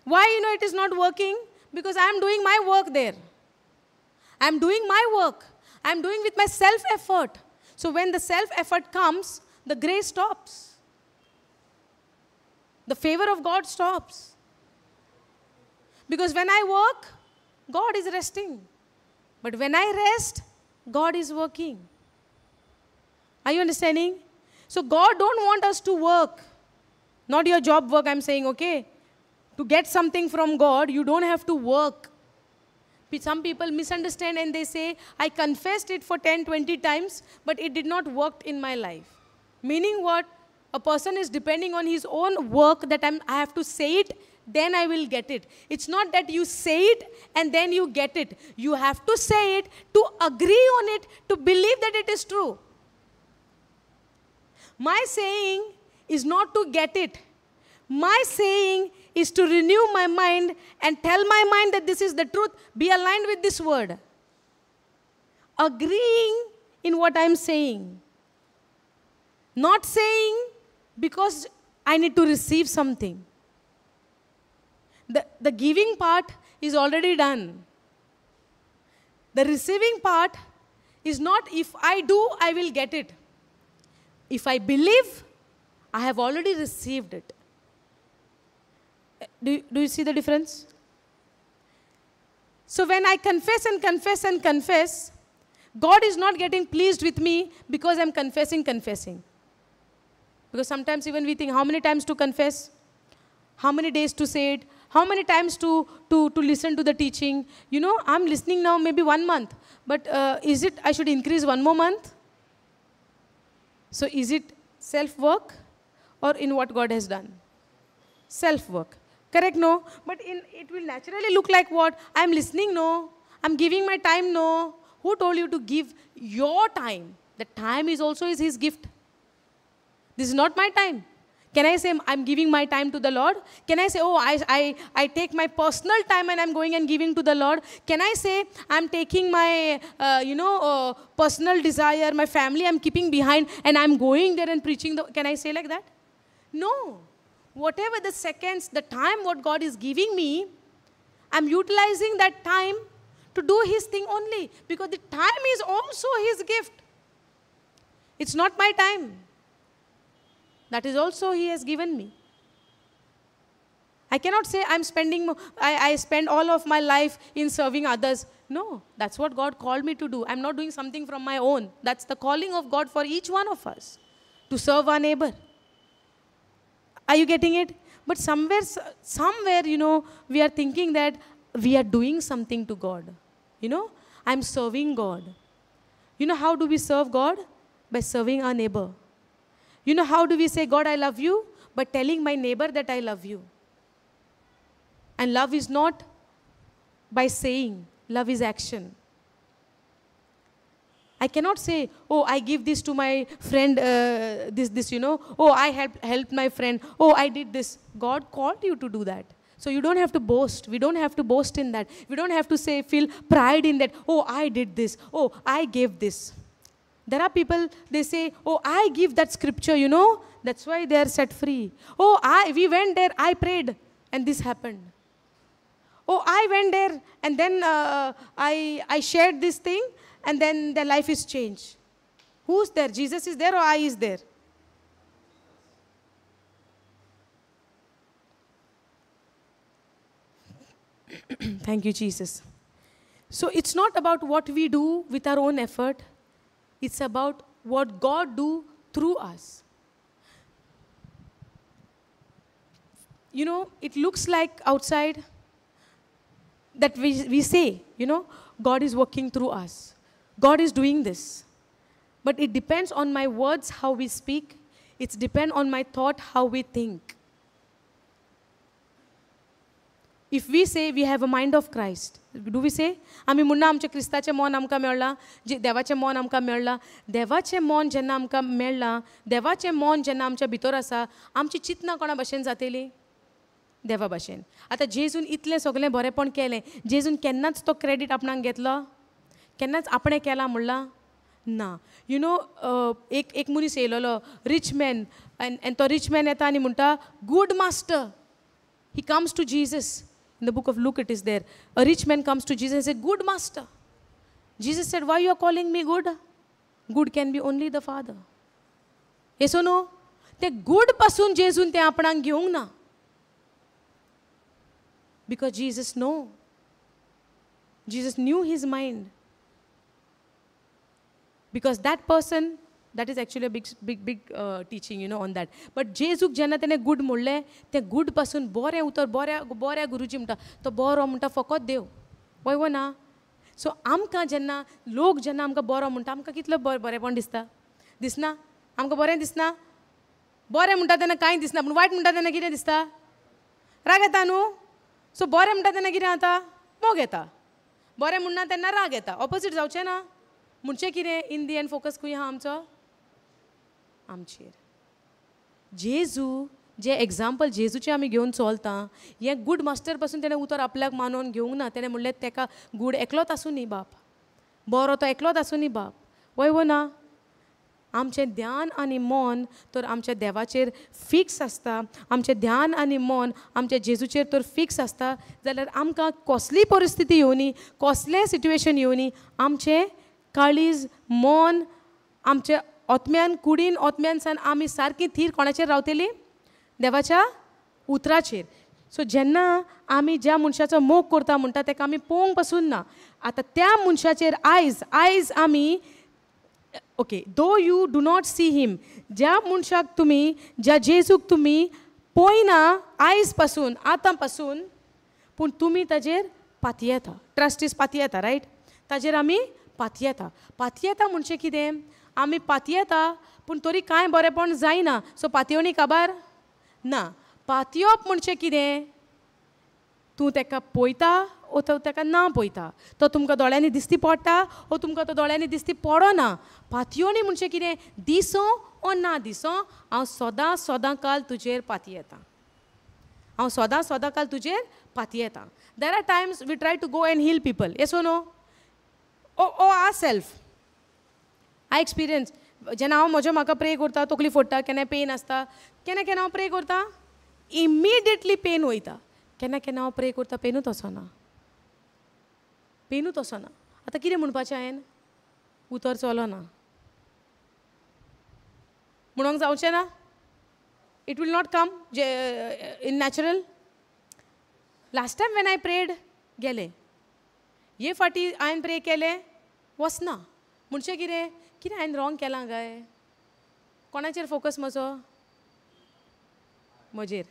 Why it is not working? Because I am doing my work there. I am doing my work. I am doing with my self-effort. So when the self-effort comes, the grace stops. The favor of God stops. Because when I work, God is resting. But when I rest, God is working. Are you understanding? So God don't want us to work. Not your job work, I'm saying, okay? To get something from God, you don't have to work. Some people misunderstand and they say, I confessed it for 10, 20 times, but it did not work in my life. Meaning what? A person is depending on his own work that I have to say it then I will get it. It's not that you say it and then you get it. You have to say it, to agree on it, to believe that it is true. My saying is not to get it. My saying is to renew my mind and tell my mind that this is the truth. Be aligned with this word. Agreeing in what I'm saying. Not saying because I need to receive something. The giving part is already done. The receiving part is not if I do, I will get it. If I believe, I have already received it. Do you see the difference? So when I confess and confess and confess, God is not getting pleased with me because I'm confessing. Because sometimes even we think, how many times to confess? How many days to say it? How many times to listen to the teaching? You know, I'm listening now maybe 1 month. But is it I should increase 1 more month? So is it self-work or in what God has done? Self-work. Correct? No. But it will naturally look like what? I'm listening? No. I'm giving my time? No. Who told you to give your time? The time is also His gift. This is not my time. Can I say I'm giving my time to the Lord? Can I say, oh, I take my personal time and I'm going and giving to the Lord? Can I say I'm taking my, personal desire, my family I'm keeping behind and I'm going there and preaching? Can I say like that? No. Whatever the seconds, the time what God is giving me, I'm utilizing that time to do His thing only. Because the time is also His gift. It's not my time. That is also He has given me. I cannot say I'm spending, I spend all of my life in serving others. No, that's what God called me to do. I'm not doing something from my own. That's the calling of God for each one of us, to serve our neighbor. Are you getting it? But somewhere, we are thinking that we are doing something to God. I'm serving God. How do we serve God? By serving our neighbor. How do we say, God, I love you? By telling my neighbor that I love you. And love is not by saying. Love is action. I cannot say, oh, I give this to my friend, Oh, I helped my friend. Oh, I did this. God called you to do that. So you don't have to boast. We don't have to boast in that. We don't have to feel pride in that. Oh, I did this. Oh, I gave this. There are people, they say, oh, I give that scripture, That's why they are set free. Oh, we went there, I prayed, and this happened. Oh, I went there, and then I shared this thing, and then their life is changed. Who's there? Jesus is there or I is there? Thank you, Jesus. So it's not about what we do with our own effort. It's about what God do through us. It looks like outside that we say, God is working through us. God is doing this. But it depends on my words, how we speak. It depends on my thought, how we think. If we say we have a mind of Christ, do we say? आम्ही म्हणना आमचे क्रिस्ताचे मन आमकां मेळ्ळां, देवाचें मन आमकां मेळ्ळां. देवाचें मन जेन्ना आमकां मेळ्ळां, देवाचें मन जेन्ना आमच्या भितर आसा, आमची चिंतना कोणा भाशेन जातली? देवा भाशेन. आतां जेजून इतलें सगळें बरेंपण केलें, जेजून केन्नाच तो क्रेडीट आपणाक घेतलो? केन्नाच आपणें केलां म्हणलां? ना. एक मनीस येयलोलो, रिच मॅन, आनी तो रिच मॅन येता आनी म्हणटा, good master. He comes to Jesus. In the book of Luke it is there. A rich man comes to Jesus and says, good master. Jesus said, why you are calling me good? Good can be only the Father. Yes or no? ते good पासून जेजून ते आपणाक घेवंक ना. Because Jesus knew his mind. Because that person, that is actually a big teaching, on that. But जेजूक जेन्ना तेणें good म्हणलें, ते good पासून बरें उतर, बऱ्या गुरुजी म्हणटा, तो बरो म्हणटा फकत देव. वय ना? सो आमकां जेन्ना लोक जेन्ना आमकां बरो म्हणटा, आमकां कितलो बरेंपण दिसता? दिसना? आमकां बरें दिसना? बरें म्हणटा तेन्ना कांय दिसना, पूण वायट म्हणटा तेन्ना कितें दिसता? राग येता न्हू. सो बरें म्हणटा तेन्ना कितें जाता, मोग येता. बरें म्हणना तेन्ना राग येता. ऑपोजीट जावचें ना. म्हणचें कितें इन दी एंड फोकस खंय आहा आमचो, आमचेर. जेजू जे एग्जाम्पल जेजूचे आमी घेवन चलता, हें गूड मास्टर पासून तेणें उतर आपल्याक मानून घेवंक ना. तेणें म्हणलें तेका गूड एकलोच आसूं न्ही बाप, बरो तो एकलोच आसूं न्ही बाप. वय ना. आमचें ध्यान आनी मन तर आमच्या देवाचेर फिक्स आसता, आमचें ध्यान आनी मन आमच्या जेजूचेर तर फिक्स आसता, जाल्यार आमकां कसलीय परिस्थिती येवनी, कसलेंय सिट्युएशन येवनी, आमचें काळीज मन आमच्या ओतम्यान कुडीन ओतम्यान सान आमी सारकीं थीर कोणाचेर रावतलीं, देवाच्या उतराचेर. सो जेन्ना आमी ज्या मनशाचो मोग करता म्हणटा तेका आमी पळोवंक पासून ना. आतां त्या मनशाचेर आयज आमी ओके, दो you do not see him, ज्या मनशाक तुमी, ज्या जेजूक तुमी पळयना आयज पासून, आतां पासून, पूण तुमी ताजेर पातयेता. ट्रस्ट इज पातयेता, रायट. ताजेर आमी पातयेता. पातयेता म्हणचें कितें, आमी पातयेता पूण तरी कांय बरेंपण जायना. सो पातयेवणी काबार ना. पातयेवप म्हणचें कितें, तूं तेका पळयता ओ तो तेका ना पळयता, तो तुमकां दोळ्यांनी दिसती पडटा ओ तुमकां तो दोळ्यांनी दिसती पडना. पातयेवणी म्हणचें कितें, दिसो ओ ना दिसो, हांव सदां सदां काल तुजेर पातयेता. हांव सदां सदां काल तुजेर पातयेता. There are times we try to go and heal people, yes oh no, our self. I experience जेन्ना हांव म्हज्या म्हाका प्रे करता, तकली फोडटा, केन्ना पेन आसता, केन्ना केन्ना हांव प्रे करता, इमिडिएटली पेन वयता. केन्ना केन्ना हांव प्रे करता, पेनूच वचना, पेनूच वचना. आतां कितें म्हणपाचें हांवें, उतर चलोना म्हणूंक जावचें ना. इट वील नॉट कम जे in natural. Last time when I prayed गेलें, हे फाटी हांवें प्रे केलें वचना. म्हणचें कितें, कितें हांवें रॉंग केलां काय, कोणाचेर फोकस म्हजो, म्हजेर.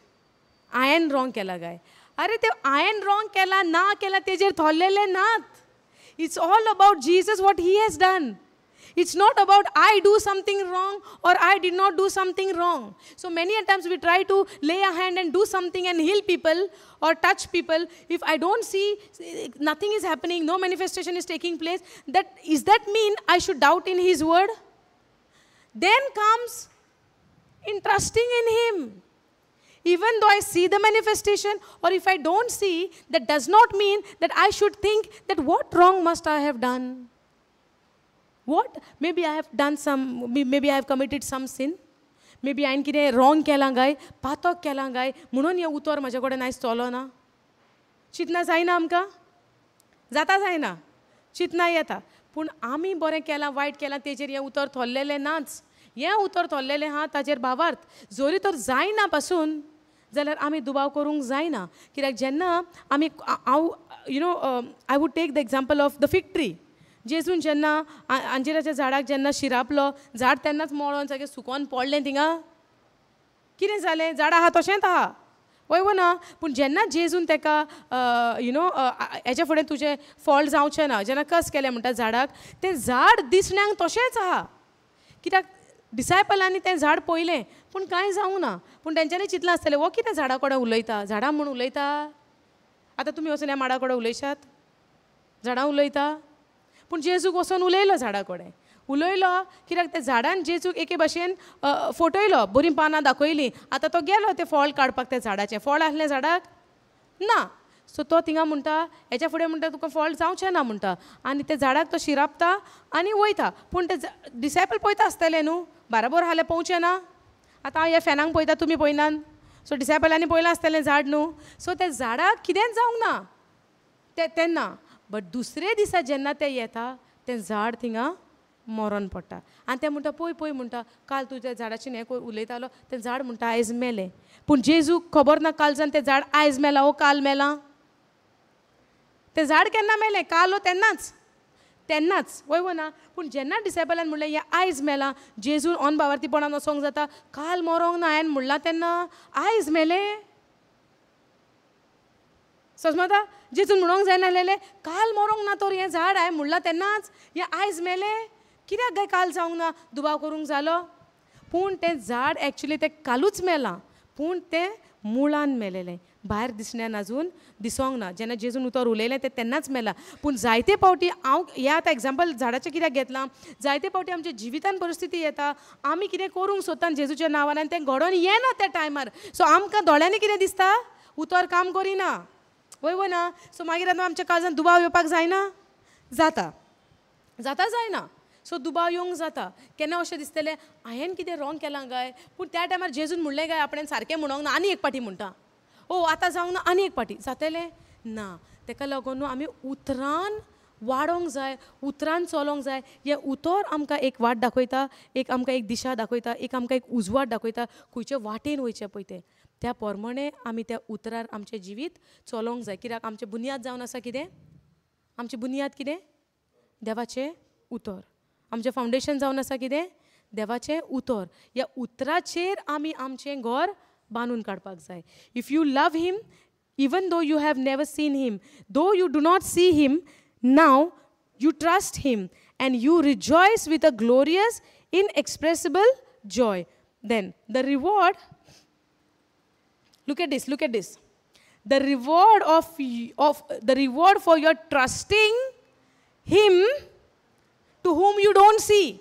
हांवें रॉंग केलां काय. अरे ते हांवें रॉंग केलां ना केलां तेजेर थोल्लेलें नात. It's all about Jesus, what he has done. It's not about I do something wrong or I did not do something wrong. So many times we try to lay a hand and do something and heal people or touch people. If I don't see, nothing is happening, no manifestation is taking place, is that mean I should doubt in his word? Then comes in trusting in him. Even though I see the manifestation or if I don't see, that does not mean that I should think that what wrong must I have done. What? Maybe I have done maybe I have committed some sin. Maybe हांवें कितें wrong केलां काय, पातक केलां काय, म्हणून हें उतर म्हजे कडेन आयज चलोना. चिंतना जायना आमकां, जाता जायना, चिंतना येता. पूण आमी बरें केलां वायट केलां तेजेर हें उतर थोल्लेलें नाच. हें उतर थोल्लेलें आहा ताजेर भावार्थ. जोरी तर जायना पासून जाल्यार आमी दुबाव करूंक जायना. कित्याक जेन्ना आमी हांव I would take the example of the fig tree. जेजून जेन्ना अंजिराच्या झाडाक जेन्ना शिरापलो, झाड तेन्नाच मोळोन सगळें सुकोन पडलें थिंगा. कितें जालें, झाड आहा तशेंच आहा, वय ना. पूण जेन्ना जेजून तेका हेच्या फुडें तुजें फळ जावचें ना, जेन्ना कस केलें म्हणटा झाडाक, तें झाड दिसण्याक तशेंच आहा. कित्याक डिसायपलांनी तें झाड पळयलें पूण कांय जावंक ना. पूण तेंच्यांनी चिंतलां आसतलें वो कितें झाडा कडेन उलयता, झाडां म्हूण उलयता. आतां तुमी वचून ह्या माडा कडेन उलयशात, झाडां उलयता. पूण जेजूक वचून उलयलो झाडा कडेन, उलयलो. कित्याक त्या झाडान जेजूक एके भशेन फटयलो, बरीं पानां दाखयलीं. आतां तो गेलो तें फळ काडपाक, त्या झाडाचें फळ आसलें झाडाक ना. सो तो थिंगा म्हणटा, हेच्या फुडें म्हणटा तुका फळ जावचें ना म्हणटा. आनी त्या झाडाक तो शिरापता आनी वयता. पूण ते डिसायपल पळयता आसतले न्हू, बराबर हालें पोवचें ना. आतां हांव ह्या फॅनाक पळयता, तुमी पळयनात. सो डिसायपलांनी पळयलां आसतलें झाड न्हू. सो त्या झाडाक कितेंच जावंक ना तेन्ना. बट दुसरे दिसा जेन्ना तें येता, तें झाड थिंगा मरोन पडटा. आनी तें म्हणटा पळय पळय म्हणटा, काल तूं त्या झाडाचेर हें उलयतालो, तें झाड म्हणटा आयज मेलें. पूण जेजूक खबर ना कालच्यान तें झाड आयज मेलां ओ काल मेलां. तें झाड केन्ना मेलें, काल ओ तेन्नाच, वय ना. पूण जेन्ना डिसायपलान म्हणलें हें आयज मेलां, जेजून अनभावार्थीपणान वचोंक जाता. काल मरोंक ना, हांवें म्हणलां तेन्ना आयज मेलें. समजता, जेजून म्हणूंक जायनासलेलें काल मरोंक ना, तर हें झाड हांवें म्हणलां तेन्नाच हें आयज मेलें. कित्याक काय काल जावंक ना, दुबाव करूंक जालो. पूण तें झाड एक्चुली तें कालूच मेलां, पूण तें मुळान मेलेलें. भायर दिसण्यान अजून दिसोंक ना. जेन्ना जेजून उतर उलयलें तें तेन्नाच मेला. पूण जायते फावटी हांव हें आतां एग्जाम्पल झाडाचें कित्याक घेतलां, जायते फावटी आमच्या जिवितान परिस्थिती येता, आमी कितें करूंक सोदता जेजूच्या नांवान आनी तें घडोवन येना त्या टायमार. सो आमकां दोळ्यांनी कितें दिसता, उतर काम करिना, वय ना. सो मागीर आतां आमच्या काळजान दुबाव येवपाक जायना, जाता जायना. सो दुबाव येवंक जाता. केन्ना अशें दिसतलें हांवें कितें रॉंग केलां काय, पूण त्या टायमार जेजून म्हणलें काय आपणें सारकें म्हणोंक ना, आनी एक पाटी म्हणटा, ओ आतां जावंक ना, आनी एक पाटी जातलें ना. तेका लागून न्हू आमी उतरान वाडोंक जाय, उतरान चलोंक जाय. हें उतर आमकां एक वाट दाखयता, एक आमकां एक दिशा दाखयता, एक आमकां एक उजवाड दाखयता, खंयचे वाटेन वयचें पळय तें. त्या प्रमाणे आमी त्या उतरार आमचें जिवीत चलोंक जाय. कित्याक आमचें बुनयाद जावन आसा कितें, आमची बुनयाद कितें, देवाचें उतर. आमचें फावंडेशन जावन आसा कितें, देवाचें उतर. ह्या उतराचेर आमी आमचें घर बांदून काडपाक जाय. If you love him, even though you have never seen him, though you do not see him, now you trust him and you rejoice with a glorious inexpressible joy. Then the reward, look at this. The reward for your trusting him to whom you don't see.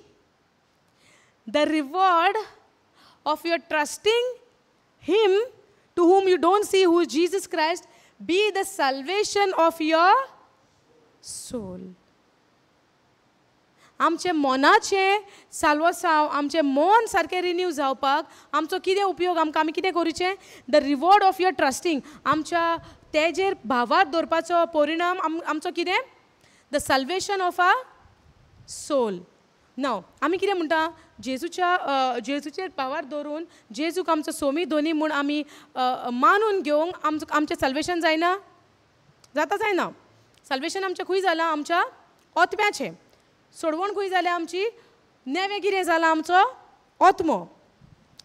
The reward of your trusting him to whom you don't see, who is Jesus Christ, be the salvation of your soul. आमचे मोनाचें साल्वसांव, आमचें मन सारकें renew जावपाक आमचो कितें उपयोग, आमी कितें करूचें, the reward of your trusting. आमच्या तेजेर भावात दवरपाचो परिणाम आमचो कितें, the salvation of a soul. Now आमी कितें म्हणटा, जेजूचेर भावार दवरून जेजूक आमचो सोमी धोनी म्हूण आमी मानून घेवंक आमचें सल्वेशन जायना, जायना. सल्वेशन आमचें खंय जालां, आमच्या आत्म्याचें. सोडवण खंय जाल्या आमची, नेवें कितें जालां आमचो आत्मो.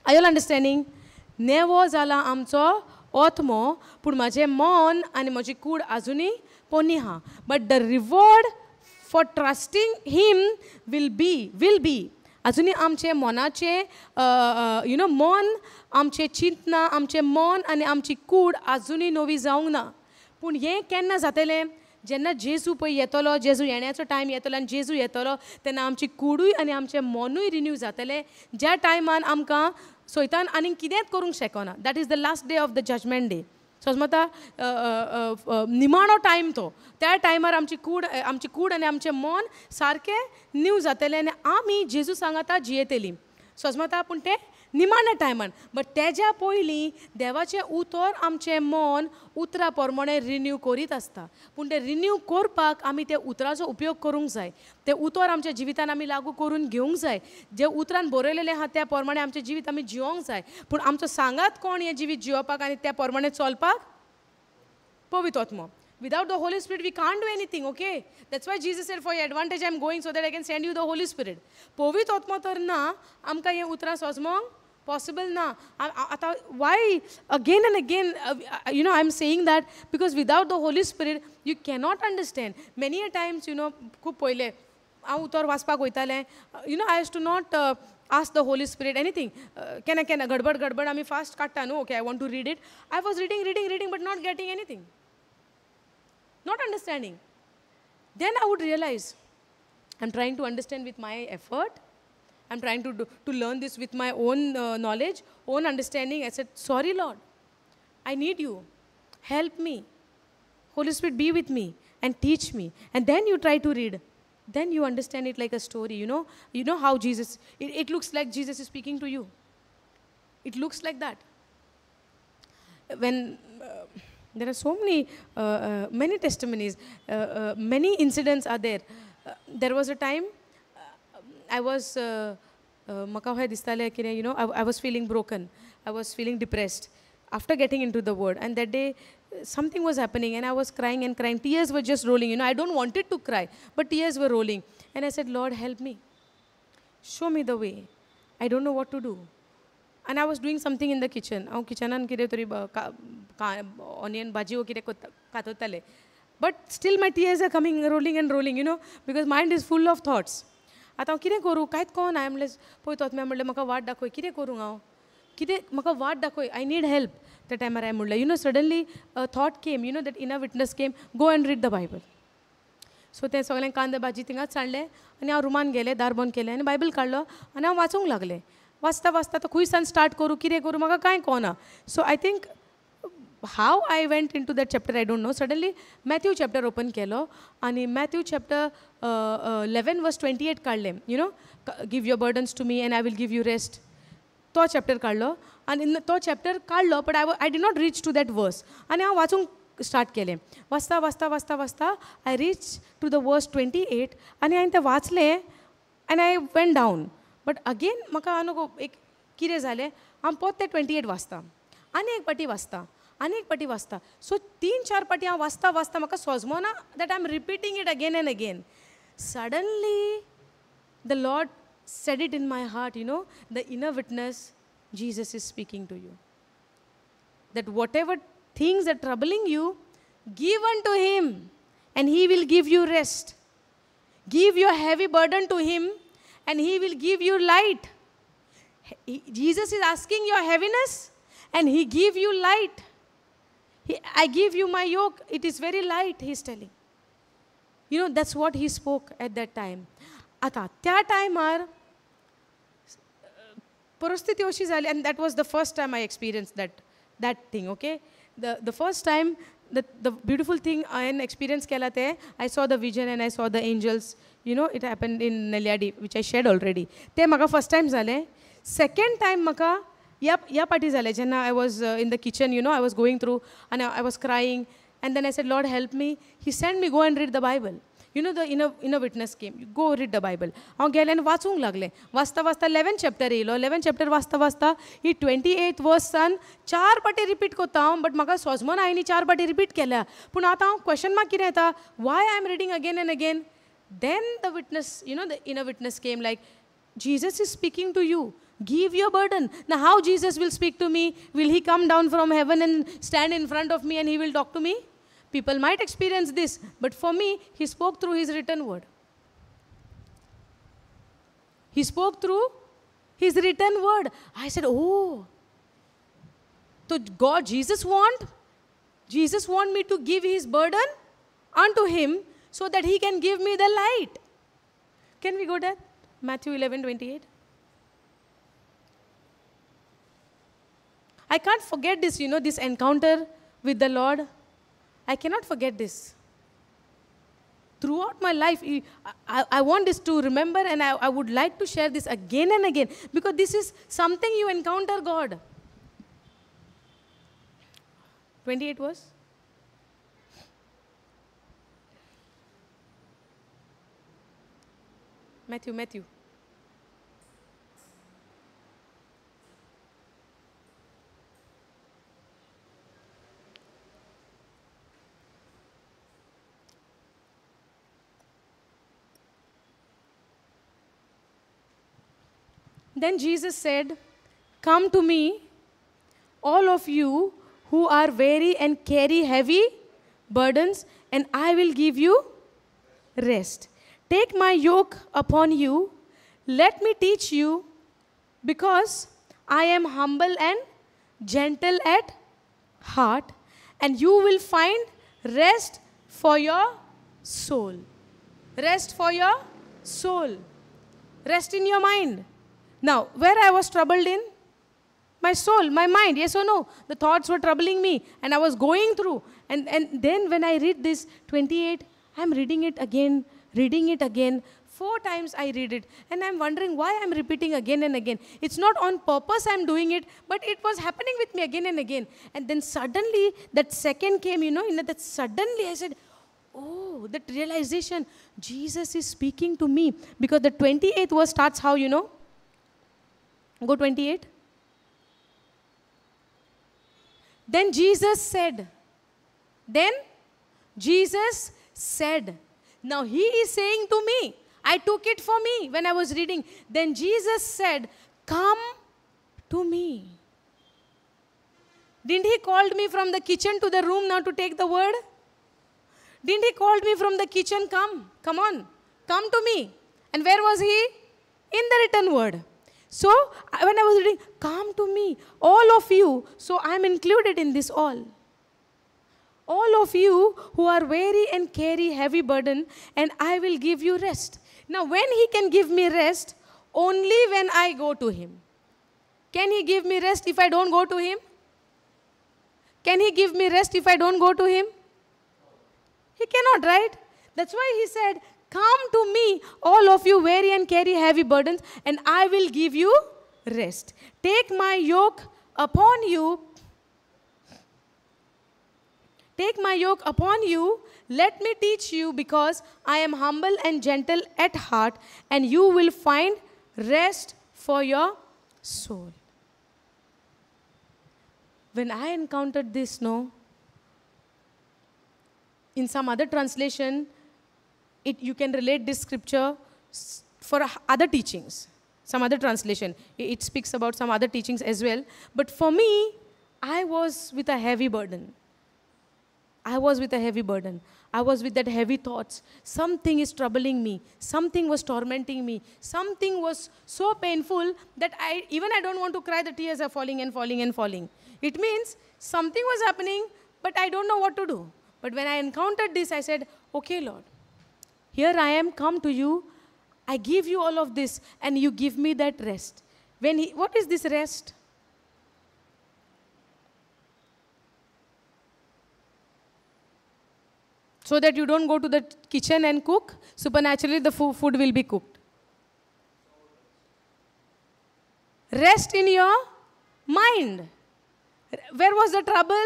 आय ऑल अंडरस्टँडींग. नेवो जाला आमचो आत्मो, पूण म्हाजें मन आनी म्हजी कूड आजुनूय पोन्नी आहा. But the reward for trusting him will be आजुनूय आमचे मोनाचें मन, आमचें चिंतना, आमचें मन आनी आमची कूड आजुनूय नवी जावंक ना. पूण हें केन्ना जातलें, जेन्ना जेजू पळय येतलो, जेजू येण्याचो टायम येतलो आनी जेजू येतलो तेन्ना आमची कूडूय आनी आमचें मनूय रिन्यू जातलें. ज्या टायमान आमकां सैतान आनीक कितेंच करूंक शकना. That is the last day of the judgement day. समजता, निमाणो टायम तो. त्या टायमार आमची कूड आनी आमचें मन सारकें न्यू जातलें आनी आमी जेजू सांगाता जियेतलीं. समजता, पूण तें निमाण्या टायमान. बट तेज्या पयलीं देवाचें उतर आमचें मन उतरा प्रमाणे रिन्यू करीत आसता. पूण तें रिन्यू करपाक आमी त्या उतराचो उपयोग करूंक जाय. तें उतर आमच्या जिवितान आमी लागू करून घेवंक जाय. जे उतरान बरयलेलें आहा त्या प्रमाणे आमचें जिवीत आमी जिवोंक जाय. पूण आमचो सांगात कोण हें जिवीत जिवपाक आनी त्या प्रमाणे चलपाक, पवित्र आत्मो. Without the Holy Spirit, we can't do anything, okay? That's why Jesus said, for your advantage, I'm going so that I can send you the Holy Spirit. पवित्र आत्मा तर ना, आमकां हें उतरां समजूंक possible ना. Why again and again, I'm saying that because without the Holy Spirit, you cannot understand. Many a times, खूब पयले हांव उतर वाचपाक वयतालें, I used to not ask the Holy Spirit anything. केन्ना गडबड आमी फास्ट काडटा न्हू, okay, I want to read it. I was reading, but not getting anything. Not understanding. Then I would realize I'm trying to understand with my effort. I'm trying to learn this with my own knowledge, own understanding. I said, sorry, Lord. I need you. Help me. Holy Spirit, be with me and teach me. And then you try to read. Then you understand it like a story. You know how Jesus, it looks like Jesus is speaking to you. It looks like that. When there are so many testimonies, many incidents are there. There was a time I was, I was feeling broken. I was feeling depressed after getting into the word. And that day, something was happening and I was crying and crying. Tears were just rolling. I don't want it to cry, but tears were rolling. And I said, Lord, help me. Show me the way. I don't know what to do. And I was doing something in the kitchen. I was kitchenan kire tori onion bhaji o kire katotale. But still my tears are coming, rolling, because mind is full of thoughts. आतां हांव कितें करूं, कांयच कळना. I am less पळयत म्हाका वाट दाखय, कितें करूं हांव. कितें म्हाका वाट दाखय, आय नीड हेल्प. त्या टायमार हांवें म्हणलें, you know, suddenly thought came, you know, that inner witness came, go and read the Bible. So तें सगळें कांदे भाजी थिंगाच सांडलें आनी हांव रुमान गेलें, दार बंद केलें आनी बायबल काडलो आनी हांव वाचूंक लागलें. वाचता वाचता तो खंय सावन स्टार्ट करूं, कितें करूं, म्हाका कांय कळना. So I think how I went into that chapter I don't know. Suddenly Matthew chapter open केलो आनी मॅथ्यू चॅप्टर 11 वर्स 28 काडलें. You know, give your burdens to me and I will give you rest. तो chapter काडलो आनी तो chapter काडलो, but I did not reach to that verse आनी हांव वाचूंक स्टार्ट केलें. वाचता वाचता वाचता वाचता I reach to the verse 28 आनी हांवें तें वाचलें आनी I went down. But again म्हाका नको एक कितें जालें, हांव पोत तें 28 वाचता आनी एक पाटी वाचता आनी एक पाटी वाचता. सो 3-4 पाटी हांव वाचता वाचता म्हाका सोजमोना that I am repeating it again and again. Suddenly the Lord said it in my heart, you know, the inner witness, Jesus is speaking to you. That whatever things are troubling you, give unto him and he will give you rest. Give your heavy burden to him and he will give you light. Jesus is asking your heaviness and he give you light. I give you my yoke, it is very light, he is telling. You know, that's what he spoke at that time. आता त्या टायमार परिस्थिती अशी जाली and that was the first time I experience that thing. Okay, the first time the beautiful thing हांवें experience केला ते I saw the vision and I saw the angels. You know, it happen in Nelyadi which I shared already. ते म्हाका first time जालें. Second time म्हाका ह्या पाटी जालें जेन्ना I was in the kitchen. You know, I was going through आनी I was crying and then I said, Lord help me. He send me go and read the Bible. You know, the inner witness came. You go read the Bible. हांव गेलें आनी वाचूंक लागलें. वाचता वाचता 11 chapter येयलो. 11 chapter वाचता वाचता ही 28th वर्सान 4 पाटी रिपीट कोत्ता हांव. बट म्हाका सोजमोन हांवें 4 पाटी रिपीट केल्या. पूण आतां हांव क्वेश्चन मार्क कितें येता, why I am reading again and again. Then the witness, you know, the inner witness came like, Jesus is speaking to you. Give your burden. Now how Jesus will speak to me? Will he come down from heaven and stand in front of me and he will talk to me? People might experience this, but for me, he spoke through his written word. He spoke through his written word. I said, oh, so God, Jesus want me to give his burden unto him so that he can give me the light. Can we go there? Matthew 11:28. I can't forget this, you know, this encounter with the Lord. I cannot forget this. Throughout my life, I want this to remember, and I would like to share this again and again, because this is something you encounter God. 28 was? Matthew. Then Jesus said, come to me, all of you who are weary and carry heavy burdens, and I will give you rest. Take my yoke upon you. Let me teach you, because I am humble and gentle at heart, and you will find rest for your soul. Rest for your soul. Rest in your mind. Now, where I was troubled in? My soul, my mind, yes or no? The thoughts were troubling me and I was going through. And then when I read this 28, I'm reading it again. 4 times I read it. And I'm wondering why I'm repeating again and again. It's not on purpose I'm doing it, but it was happening with me again and again. And then suddenly that second came, you know, that suddenly I said, oh, that realization, Jesus is speaking to me. Because the 28th verse starts how, you know? Go 28. Then Jesus said. Now he is saying to me. I took it for me when I was reading. Then Jesus said, come to me. Didn't he call me from the kitchen to the room now to take the word? Didn't he call me from the kitchen? Come on, come to me. And where was he? In the written word. So when I was reading, come to me, all of you. So I am included in this all. All of you who are weary and carry heavy burden, and I will give you rest. Now when he can give me rest? Only when I go to him. Can he give me rest if I don't go to him? Can he give me rest if I don't go to him? He cannot, right? That's why he said, come to me, all of you weary and carry heavy burdens, and I will give you rest. Take my yoke upon you. Take my yoke upon you. Let me teach you, because I am humble and gentle at heart, and you will find rest for your soul. When I encountered this, in some other translation, you can relate this scripture for other teachings. Some other translation, it speaks about some other teachings as well. But for me, I was with a heavy burden. I was with a heavy burden. I was with that heavy thoughts. Something is troubling me. Something was tormenting me. Something was so painful that I don't want to cry. The tears are falling and falling and falling. It means something was happening, but I don't know what to do. But when I encountered this, I said, okay, Lord, here I am, come to you. I give you all of this, and you give me that rest. What is this rest? So that you don't go to the kitchen and cook, supernaturally the food will be cooked. Rest in your mind. Where was the trouble?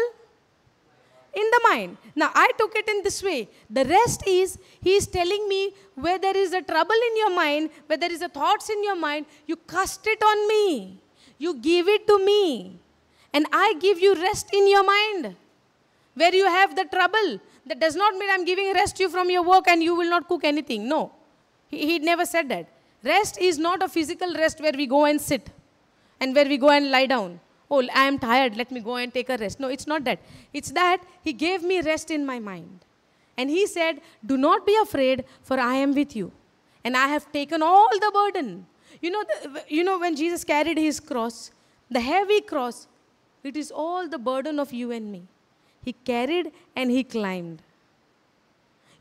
In the mind. Now, I took it in this way. The rest is, he is telling me, where there is a trouble in your mind, where there is a thoughts in your mind, you cast it on me. You give it to me. And I give you rest in your mind. Where you have the trouble. That does not mean I'm giving rest to you from your work and you will not cook anything. No. He never said that. Rest is not a physical rest where we go and sit and where we go and lie down. Oh, I am tired, let me go and take a rest. No, it's not that. It's that he gave me rest in my mind. And he said, do not be afraid, for I am with you. And I have taken all the burden. You know when Jesus carried his cross, the heavy cross, it is all the burden of you and me. He carried and he climbed.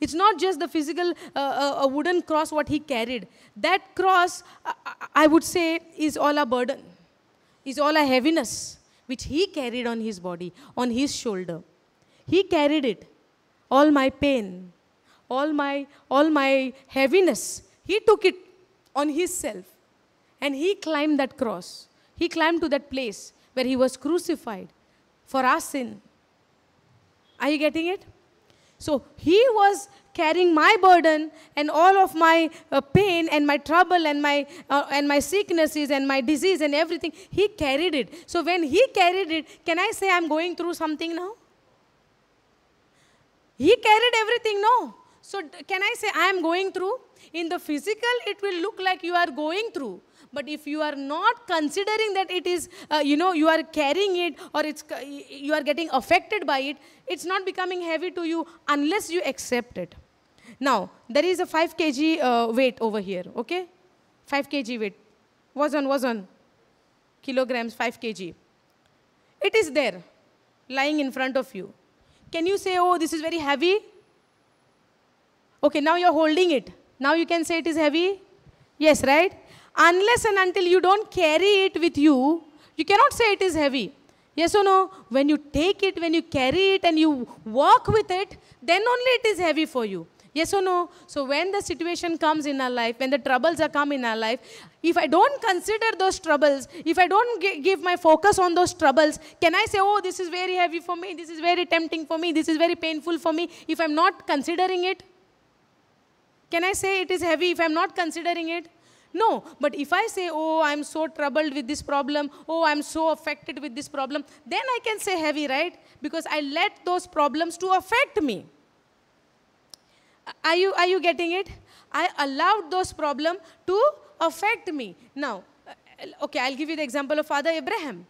It's not just the physical, a wooden cross what he carried. That cross, I would say, is all a burden. Is all a heaviness which he carried on his body, on his shoulder. He carried it. All my pain, all my heaviness, he took it on himself. And he climbed that cross. He climbed to that place where he was crucified for our sin. Are you getting it? So he was carrying my burden and all of my pain and my trouble and my sicknesses and my disease and everything. He carried it. So when he carried it, can I say I'm going through something now? He carried everything, no. So can I say I am going through? In the physical, it will look like you are going through. But if you are not considering that it is, you are carrying it or you are getting affected by it, it's not becoming heavy to you unless you accept it. Now, there is a 5 kg weight over here, okay? 5 kg weight. Was on. Kilograms, 5 kg. It is there, lying in front of you. Can you say, oh, this is very heavy? Okay, now you're holding it. Now you can say it is heavy? Yes, right? Unless and until you don't carry it with you, you cannot say it is heavy. Yes or no? When you take it, when you carry it and you walk with it, then only it is heavy for you. Yes or no? So when the situation comes in our life, when the troubles are come in our life, if I don't consider those troubles, if I don't give my focus on those troubles, can I say, oh, this is very heavy for me, this is very tempting for me, this is very painful for me, if I'm not considering it? Can I say it is heavy if I'm not considering it? No, but if I say, oh, I'm so troubled with this problem, oh, I'm so affected with this problem, then I can say heavy, right? Because I let those problems to affect me. Are you getting it? I allowed those problems to affect me. Now, okay, I'll give you the example of Father Abraham.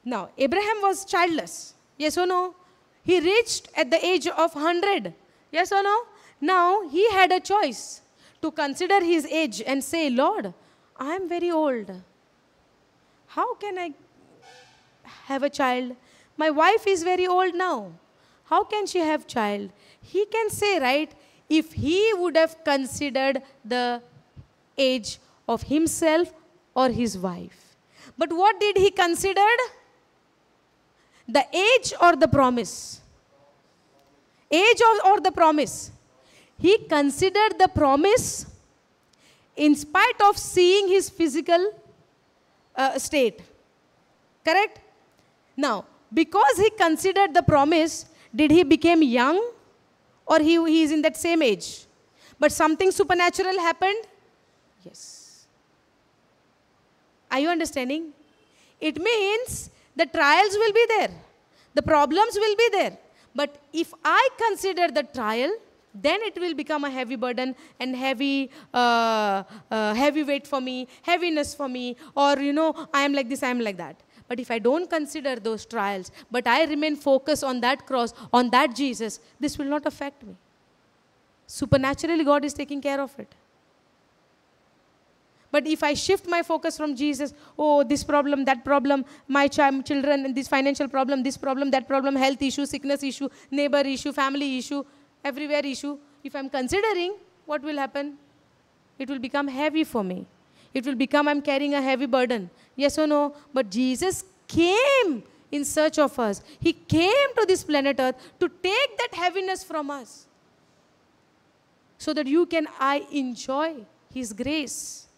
Now, Abraham was childless. Yes or no? He reached at the age of 100. Yes or no? Now, he had a choice to consider his age and say, Lord, I am very old. how can I have a child? My wife is very old now. How can she have child? He can say, right, if he would have considered the age of himself or his wife. But what did he consider? The age or the promise? Age or the promise? He considered the promise in spite of seeing his physical state. Correct? Now, because he considered the promise, did he become young or he is in that same age? But something supernatural happened? Yes. Are you understanding? It means the trials will be there. The problems will be there. But if I consider the trial, then it will become a heavy burden and heavy weight for me, heaviness for me, or I am like this, I am like that. But if I don't consider those trials, but I remain focused on that cross, on that Jesus, this will not affect me. Supernaturally, God is taking care of it. But if I shift my focus from Jesus, oh, this problem, that problem, my children, this financial problem, this problem, that problem, health issue, sickness issue, neighbor issue, family issue, everywhere issue, if I'm considering, what will happen? It will become heavy for me. It will become I'm carrying a heavy burden. Yes or no? But Jesus came in search of us. He came to this planet Earth to take that heaviness from us, so that you can I enjoy His grace,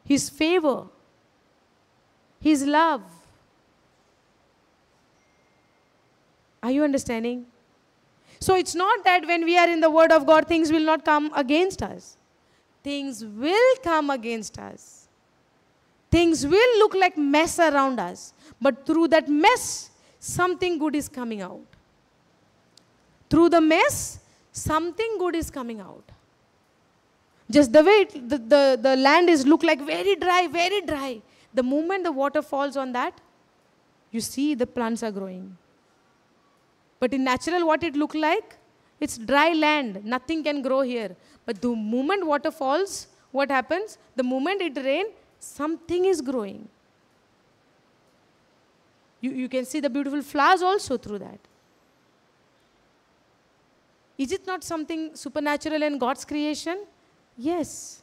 His favor, His love. Are you understanding? So it's not that when we are in the Word of God, things will not come against us. Things will come against us. Things will look like mess around us. But through that mess, something good is coming out. Through the mess, something good is coming out. Just the way the land is look like very dry, very dry. The moment the water falls on that, you see the plants are growing. But in natural, what it look like? It's dry land. Nothing can grow here. But the moment water falls, what happens? The moment it rains, something is growing. You can see the beautiful flowers also through that. Is it not something supernatural in God's creation? Yes.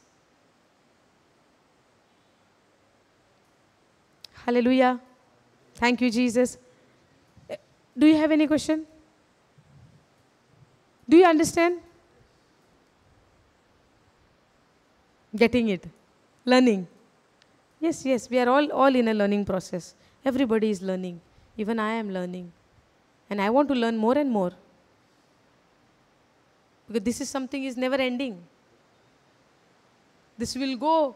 Hallelujah. Thank you, Jesus. Do you have any question? Do you understand? Getting it. Learning. Yes, yes. We are all in a learning process. Everybody is learning. Even I am learning. And I want to learn more and more. Because this is something is never ending. This will go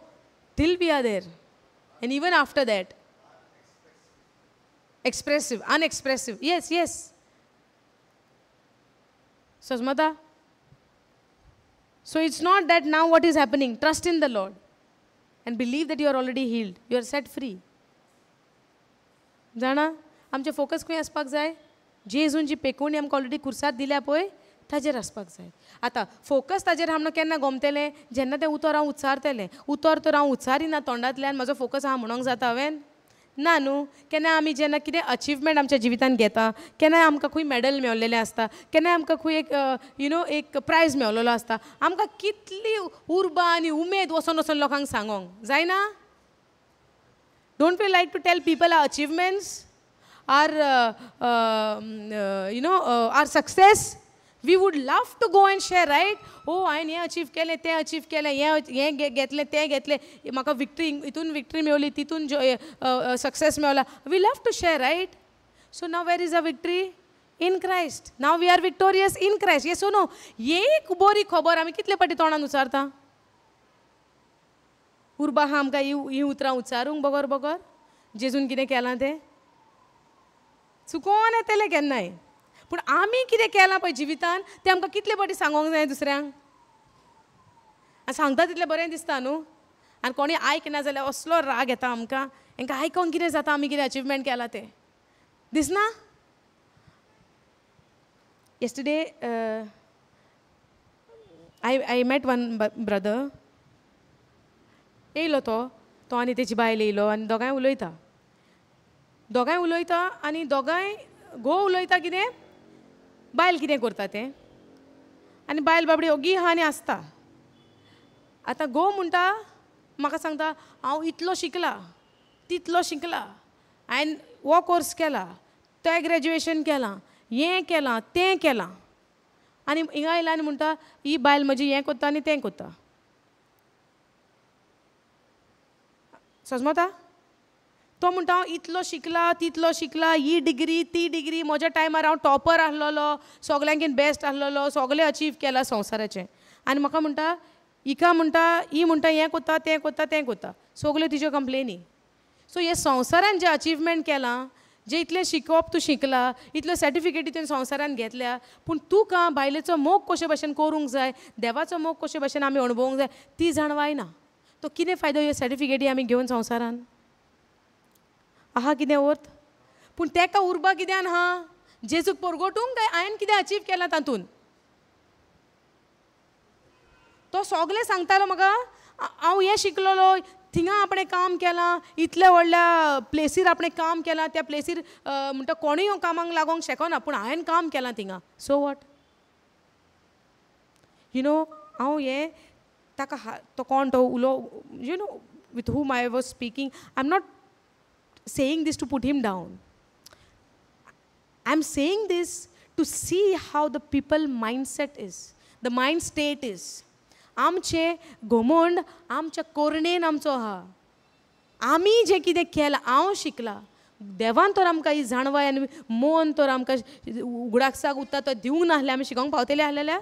till we are there. And even after that. Expressive, unexpressive. Yes, yes. Sasmata. So it's not that now what is happening. Trust in the Lord. And believe that you are already healed. You are set free. जाणा आमचे focus खंय आसपाक जाय जेजून पेकोवणी आमकां already कुर्सात दिल्या पळय ताजेर आसपाक जाय आतां फोकस ताजेर हांव केन्ना गमतलें जेन्ना तें उतर हांव उच्चारतलें उतर तर हांव उच्चारिना तोंडांतल्यान म्हजो फोकस हांव म्हणूंक जाता हांवें ना न्हू केन्ना आमी जेन्ना कितें अचिवमेंट आमच्या जिवितांत घेता केन्नाय आमकां खंय मॅडल मेळलेलें आसता केन्नाय आमकां खंय एक प्रायज मेळलेलो आसता आमकां कितली उर्बा आनी उमेद वचोन वचोन लोकांक सांगोंक जायना Don't we like to tell people our achievements, our success? We would love to go and share, right? Oh, I achieve केले, ते achieve केले, ये घेतले, ते घेतले, म्हाका victory, इतून victory मेवली, तितून success Mewla. We love to share, right? So now where is our victory? In Christ. Now we are victorious in Christ. Yes or no? एक बरी खबर आमी कितले पाटी तोंडान उच्चारता? उर्बा हा आमकां ही उतरां उच्चारूंक बगर जेजून कितें केलां तें चुकोवन येतलें केन्नाय पूण आमी कितें केलां पळय जिवितांत तें आमकां कितले पाटी सांगोंक जाय दुसऱ्यांक आनी सांगता तितलें बरें दिसता न्हू आनी कोणी आयकना जाल्यार असलो राग येता आमकां हांकां आयकोन कितें जाता आमी कितें अचिवमेंट केलां तें दिसना yesterday I met one brother येयलो तो तो आनी तेची बायल येयलो आनी दोगांय उलयता आनी दोगांय घो उलयता कितें बायल कितें करता तें आनी बायल बाबडी ओगी आहा आनी आसता. आतां घोव म्हणटा म्हाका सांगता हांव इतलो शिकला तितलो शिकला हांवें हो कोर्स केला तें ग्रॅज्युएशन केलां हें केलां तें केलां आनी हिंगा येयला आनी म्हणटा ही बायल म्हजी हें कोत्ता आनी तें कोत्ता. समजता तो म्हणटा हांव इतलो शिकला तितलो शिकला ही डिग्री ती डिग्री म्हज्या टायमार हांव टॉपर आसलोलो सगल्यांकीन बेस्ट आसलोलो सगळें अचीव केलां संवसाराचें आनी म्हाका म्हणटा हिका म्हणटा ही म्हणटा हें कोत्ता तें कोत्ता तें कोत्ता सगल्यो तिज्यो कंप्लेनी. सो हे संवसारान जें अचिवमेंट केलां जें इतलें शिकोवप तूं शिकला इतल्यो सर्टिफिकेटी तुवें संवसारान घेतल्या पूण तुका बायलेचो मोग कशे भाशेन करूंक जाय देवाचो मोग कशे भाशेन आमी अणभवूंक जाय ती जाणवायना. तो कितें फायदो ह्यो सर्टिफिकेटी आमी घेवन संवसारान आहा कितें अर्थ. पूण तेका उर्बा कित्यान आहा जेजूक परगोटूंक काय हांवें कितें अचीव केलां तातूंत. तो सगळें सांगतालो म्हाका हांव हें शिकलोलो थिंगा आपणें काम केलां इतल्या व्हडल्या प्लेसीर आपणें काम केलां त्या प्लेसीर म्हणटा कोणूय कामाक लागोंक शेकोना पूण हांवें काम केलां थिंगा. सो वॉट यू नो हांव हें ताका तो कोण तो उलो you know with whom I was speaking I am not saying this to put him down. I'm saying this to see how the people mindset is, the mind state is. आमचे घोमंड आमच्या कोरणेन आमचो आहा आमी जें कितें केलां हांव शिकला देवान तर आमकां ही जाणवाय आनी मन तर आमकां उगडाकसाक उत्ता तो दिवंक नासलें आमी शिकोंक पावतले आसलेल्या.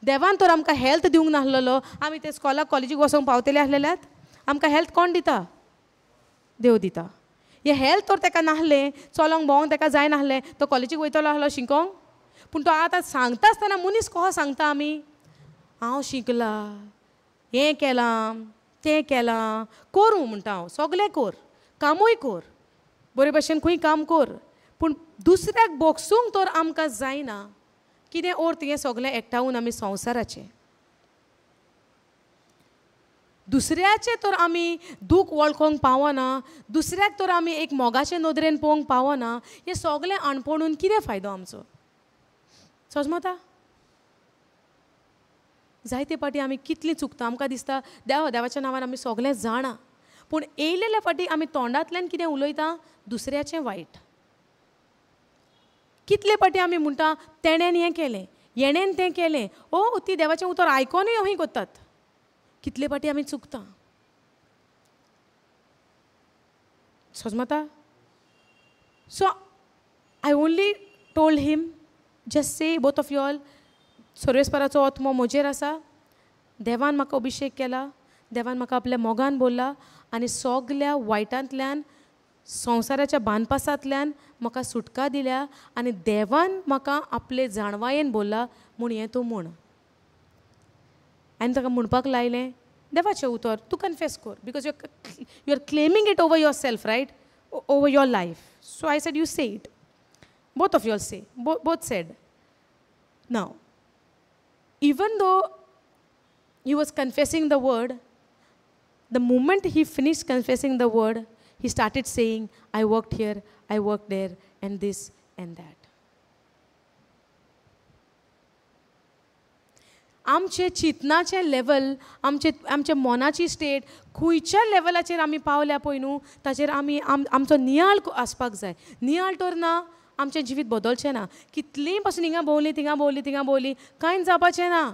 देवान तर आमकां हेल्थ दिवंक नासलेलो आमी ते स्कॉलाक कॉलेजीक वचोंक पावतले आसलेल्यात. आमकां हेल्थ कोण दिता देव दिता. हे हेल्थ तर ताका नासलें चलोंक भोंवंक ताका जाय नासलें तो कॉलेजीक वयतलो आसलो शिकोंक. पूण तो आतां सांगता आसतना मनीस कहो सांगता आमी हांव शिकला हें केलां तें केलां करूं म्हणटा हांव सगलें कर कामूय कर बरे भशेन खंय काम कर पूण दुसऱ्याक भोगसूंक तर आमकां जायना. कितें अर्थ हें सगलें एकठांवून आमी संवसाराचें दुसऱ्याचें तर आमी दूख वळखोंक पावना दुसऱ्याक तर आमी एक मोगाचे नदरेन पळोवंक पावना. हें सगलें अणपणून कितें फायदो आमचो. समजता जायते फाटी आमी कितलीं चुकता आमकां दिसता देवाच्या नांवान आमी सगलें जाणा पूण येयलेल्या फाटी आमी तोंडांतल्यान कितें उलयता दुसऱ्याचें वायट. कितले फाटी आमी म्हणटा तेणेन हें केलें हेणेन तें केलें ओ ती देवाचें उतर आयकोनूय अहीं कोत्तात. कितले फाटी आमी चुकता. समजता. So I only told him just say both of you all सर्वेस्पराचो आत्मो म्हजेर आसा देवान म्हाका अभिशेक केला देवान म्हाका आपल्या मोगान बोल्ला आनी सगल्या वायटांतल्यान संवसाराच्या बानपासांतल्यान म्हाका सुटका दिल्या आनी देवान म्हाका आपले जाणवायेन बोल्ला म्हूण हें तूं म्हूण. हांवें ताका म्हणपाक लायलें देवाचें उतर तूं कन्फेस कर because you are claiming it over your self right over your life. So I said you say it both of your say both said. Now even though he was confessing the word, the moment he finished confessing the word, he started saying, I worked here, I worked there, and this and that. आमचे चिंतनाचें level आमचे मोनाची state खंयच्या लेवलाचेर आमी पावल्या पळय न्हू ताचेर आमी आमचो नियाळ आसपाक जाय. नियाळ तर ना आमचें जिवीत बदलचें ना. कितलींय पासून हिंगा भोंवली थिंगा भोंवली कांयच जावपाचें ना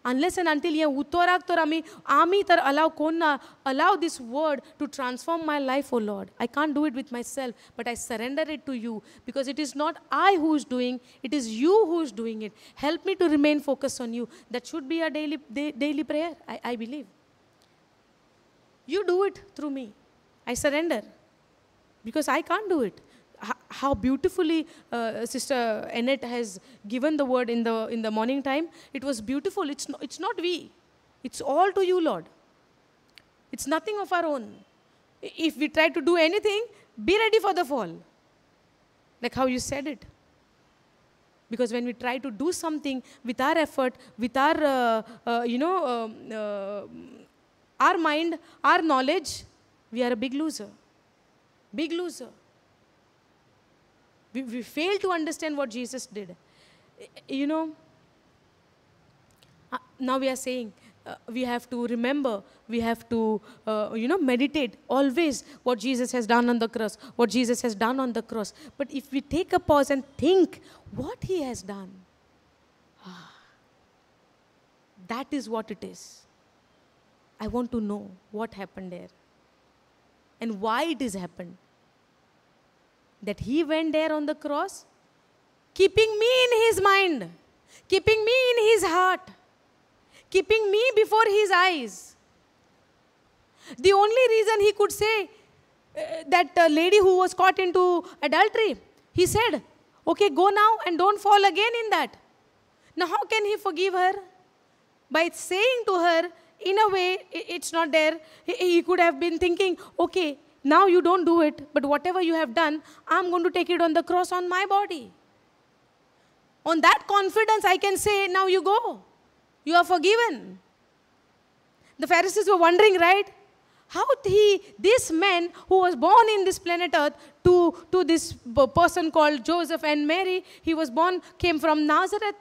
अनलेस एंड अंटील हें उतोराक तर आमी तर अलाव कोन्ना. Allow this word to transform my life O Lord. I can't do it with my self but I surrender it to you because it is not I who is doing it is you who is doing it. Help me to remain focus on you. That should be a daily prayer. I believe you do it through me. I surrender because I can't do it. How beautifully Sister Annette has given the word in the morning time. It was beautiful. It's not we. It's all to you, Lord. It's nothing of our own. If we try to do anything, be ready for the fall. Like how you said it. Because when we try to do something with our effort, with our our mind, our knowledge, we are a big loser. Big loser. We fail to understand what Jesus did. You know, now we are saying, we have to remember, we have to, meditate always what Jesus has done on the cross, what Jesus has done on the cross. But if we take a pause and think what he has done, that is what it is. I want to know what happened there and why it has happened. That he went there on the cross, keeping me in his mind, keeping me in his heart, keeping me before his eyes. The only reason he could say that lady who was caught into adultery, he said, okay, go now and don't fall again in that. Now how can he forgive her? By saying to her, in a way, it's not there. He could have been thinking, okay, now you don't do it, but whatever you have done, I'm going to take it on the cross on my body. On that confidence, I can say, now you go. You are forgiven. The Pharisees were wondering, right? How this man who was born in this planet Earth to this person called Joseph and Mary, he was born, came from Nazareth.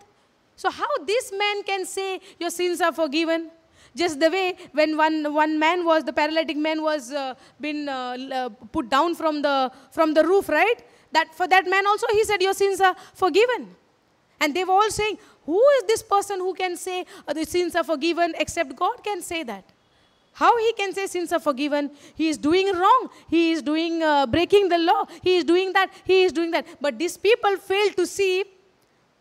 So how this man can say, your sins are forgiven? Just the way when one man was, the paralytic man was been put down from the roof, right? That for that man also he said, your sins are forgiven. And they were all saying, who is this person who can say the sins are forgiven except God can say that? How he can say sins are forgiven? He is doing wrong. He is doing breaking the law. He is doing that. He is doing that. But these people fail to see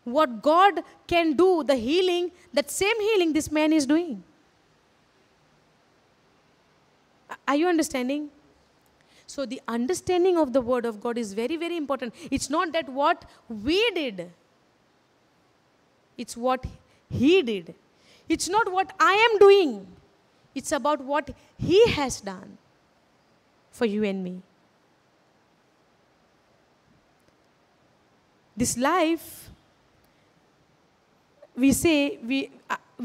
what God can do, the healing, that same healing this man is doing. Are you understanding? So the understanding of the word of God is very, very important. It's not that what we did. It's what he did. It's not what I am doing. It's about what he has done for you and me. This life, we say we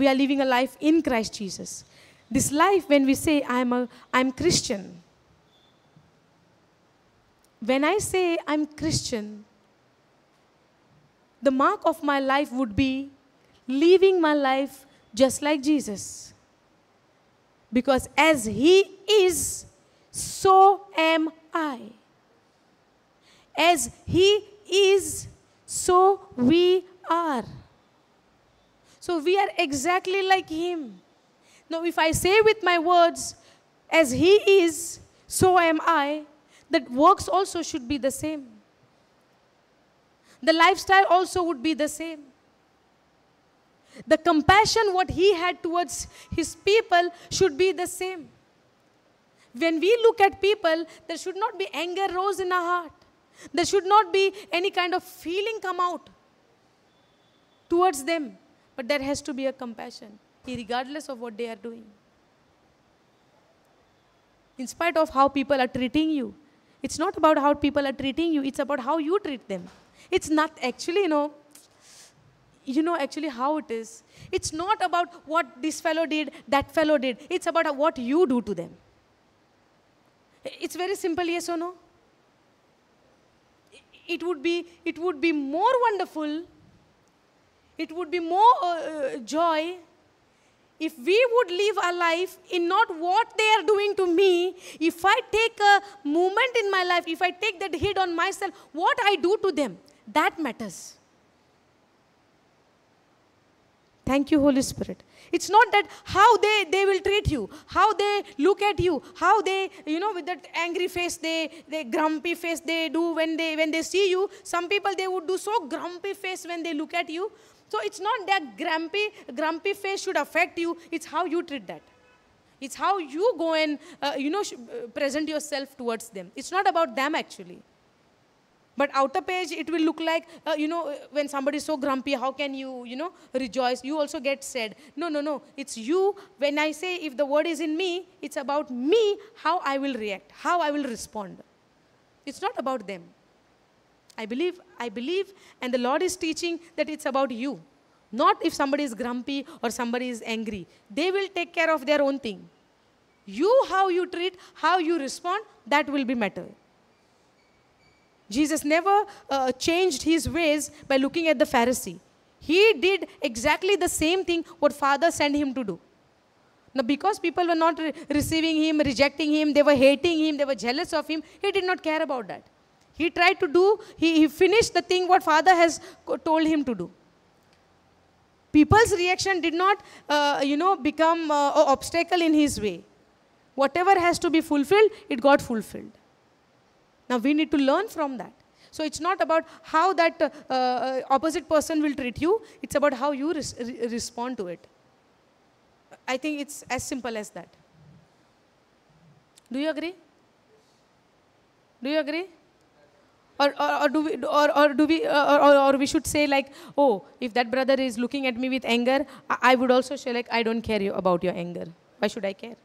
are living a life in Christ Jesus. This life, when we say I'm Christian, when I say I'm Christian, the mark of my life would be living my life just like Jesus. Because as he is, so am I. As he is, so we are. So we are exactly like him. Now if I say with my words, as he is, so am I, that works also should be the same. The lifestyle also would be the same. The compassion what he had towards his people should be the same. When we look at people, there should not be anger rose in our heart. There should not be any kind of feeling come out towards them. But there has to be a compassion, regardless of what they are doing. In spite of how people are treating you. It's not about how people are treating you, it's about how you treat them. It's not actually, actually how it is. It's not about what this fellow did, that fellow did. It's about what you do to them. It's very simple, yes or no? It would be more wonderful, it would be more joy if we would live our life in not what they are doing to me. If I take a moment in my life, if I take that hit on myself, what I do to them, that matters. Thank you, Holy Spirit. It's not that how they will treat you, how they look at you, how they, with that angry face, they grumpy face they do when they see you. Some people, they would do so grumpy face when they look at you. So it's not that grumpy face should affect you. It's how you treat that. It's how you go and, present yourself towards them. It's not about them actually. But outer page, it will look like, when somebody is so grumpy, how can you, rejoice? You also get sad. No. It's you. When I say if the word is in me, it's about me, how I will react, how I will respond. It's not about them. I believe, and the Lord is teaching that it's about you. Not if somebody is grumpy or somebody is angry. They will take care of their own thing. How you treat, how you respond, that will be matter. Jesus never changed his ways by looking at the Pharisee. He did exactly the same thing what Father sent him to do. Now, because people were not receiving him, rejecting him, they were hating him, they were jealous of him, he did not care about that. He tried to do, he finished the thing what Father has told him to do. People's reaction did not, become an obstacle in his way. Whatever has to be fulfilled, it got fulfilled. Now, we need to learn from that. So, it's not about how that opposite person will treat you. It's about how you respond to it. I think it's as simple as that. Do you agree? Do you agree? Or we should say like, oh, if that brother is looking at me with anger, I would also say like, I don't care about your anger. Why should I care?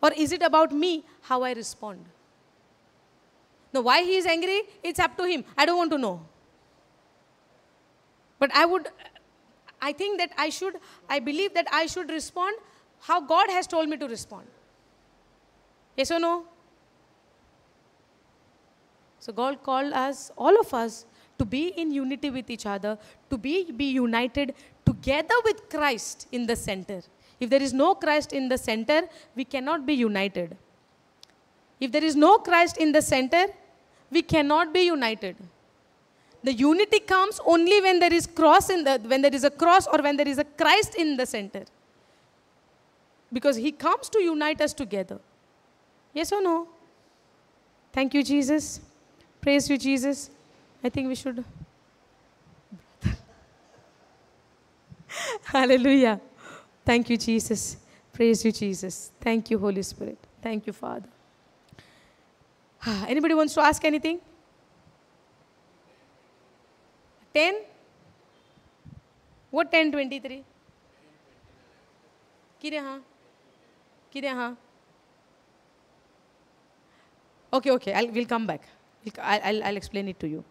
Or is it about me, how I respond? Now, why he is angry, it's up to him. I don't want to know. But I believe that I should respond how God has told me to respond. Yes or no? So God called us, all of us, to be in unity with each other, to be united together with Christ in the center. If there is no Christ in the center, we cannot be united. If there is no Christ in the center, we cannot be united. The unity comes only when there is a cross or when there is a Christ in the center. Because he comes to unite us together. Yes or no? Thank you, Jesus. Praise you, Jesus. I think we should. Hallelujah. Thank you, Jesus. Praise you, Jesus. Thank you, Holy Spirit. Thank you, Father. Anybody wants to ask anything? 10? What 10:23? Okay. We'll come back. I'll explain it to you.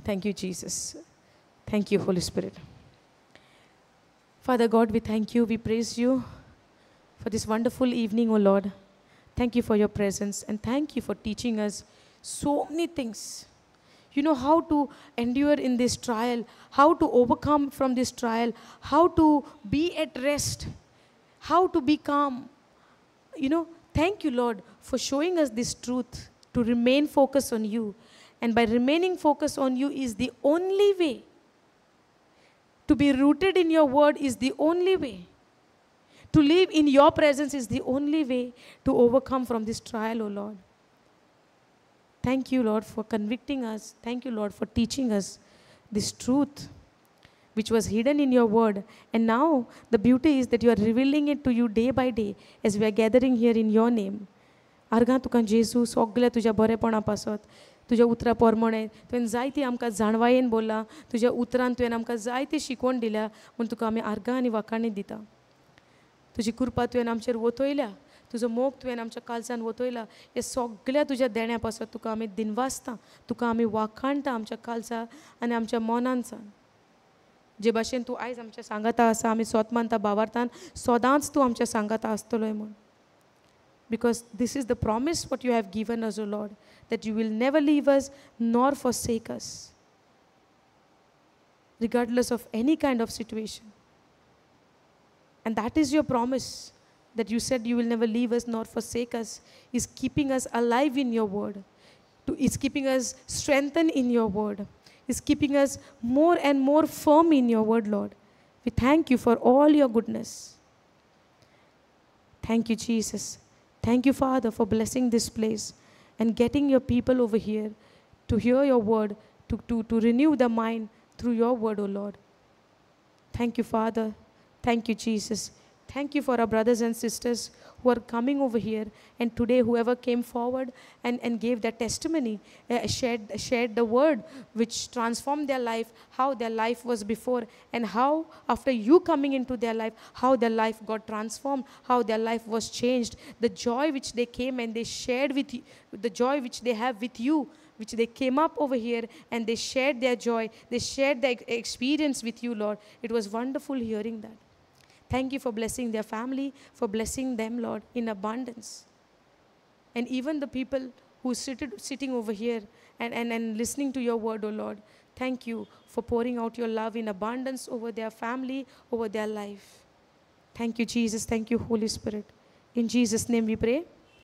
Thank you, Jesus. Thank you, Holy Spirit. Father God, we thank you, we praise you for this wonderful evening, O Lord. Thank you for your presence and thank you for teaching us so many things. You know how to endure in this trial, how to overcome from this trial, how to be at rest, how to be calm. Thank you, Lord, for showing us this truth, to remain focused on you. And by remaining focused on you is the only way. To be rooted in your word is the only way. To live in your presence is the only way to overcome from this trial, O Lord. Thank you, Lord, for convicting us. Thank you, Lord, for teaching us this truth which was hidden in your word. And now the beauty is that you are revealing it to you day by day as we are gathering here in your name. आर्गां तुका जेजू सगळ्या तुज्या बरेपणा पासत तुज्या उतरा पोरमणे तुवें जायती आमकां जाणवायेन बोल्ला तुज्या उतरान तुवें आमकां जायती शिकवण दिल्या म्हूण तुका आमी आर्गां आनी वाखाणी दिता तुजी कृपा तुवें आमचेर वतयल्या तुजो मोग तुवें आमच्या काळजान वतयला हे सगळ्या तुज्या देण्या पासत तुका आमी दिनवासता तुका आमी वाखाणटा आमच्या काळजा आनी आमच्या मोनांसान जे भाशेन तूं आयज आमच्या सांगाता आसा आमी सोत मानता भावार्थान सदांच तूं आमच्या सांगाता आसतलोय म्हूण because this is the promise what you have given us, O Lord, that you will never leave us nor forsake us, regardless of any kind of situation. And that is your promise, that you said you will never leave us nor forsake us, is keeping us alive in your word, is keeping us strengthened in your word, is keeping us more and more firm in your word, Lord. We thank you for all your goodness. Thank you, Jesus. Thank you, Father, for blessing this place and getting your people over here to hear your word, to renew the mind through your word, O Lord. Thank you, Father. Thank you, Jesus. Thank you for our brothers and sisters who are coming over here. And today, whoever came forward and gave their testimony, shared the word which transformed their life, how their life was before, and how after you coming into their life, how their life got transformed, how their life was changed. The joy which they came and they shared with you, the joy which they have with you, which they came up over here and they shared their joy, they shared their experience with you, Lord. It was wonderful hearing that. Thank you for blessing their family, for blessing them, Lord, in abundance. And even the people who sitting over here and listening to your word, oh Lord, thank you for pouring out your love in abundance over their family, over their life. Thank you, Jesus. Thank you, Holy Spirit. In Jesus' name we pray.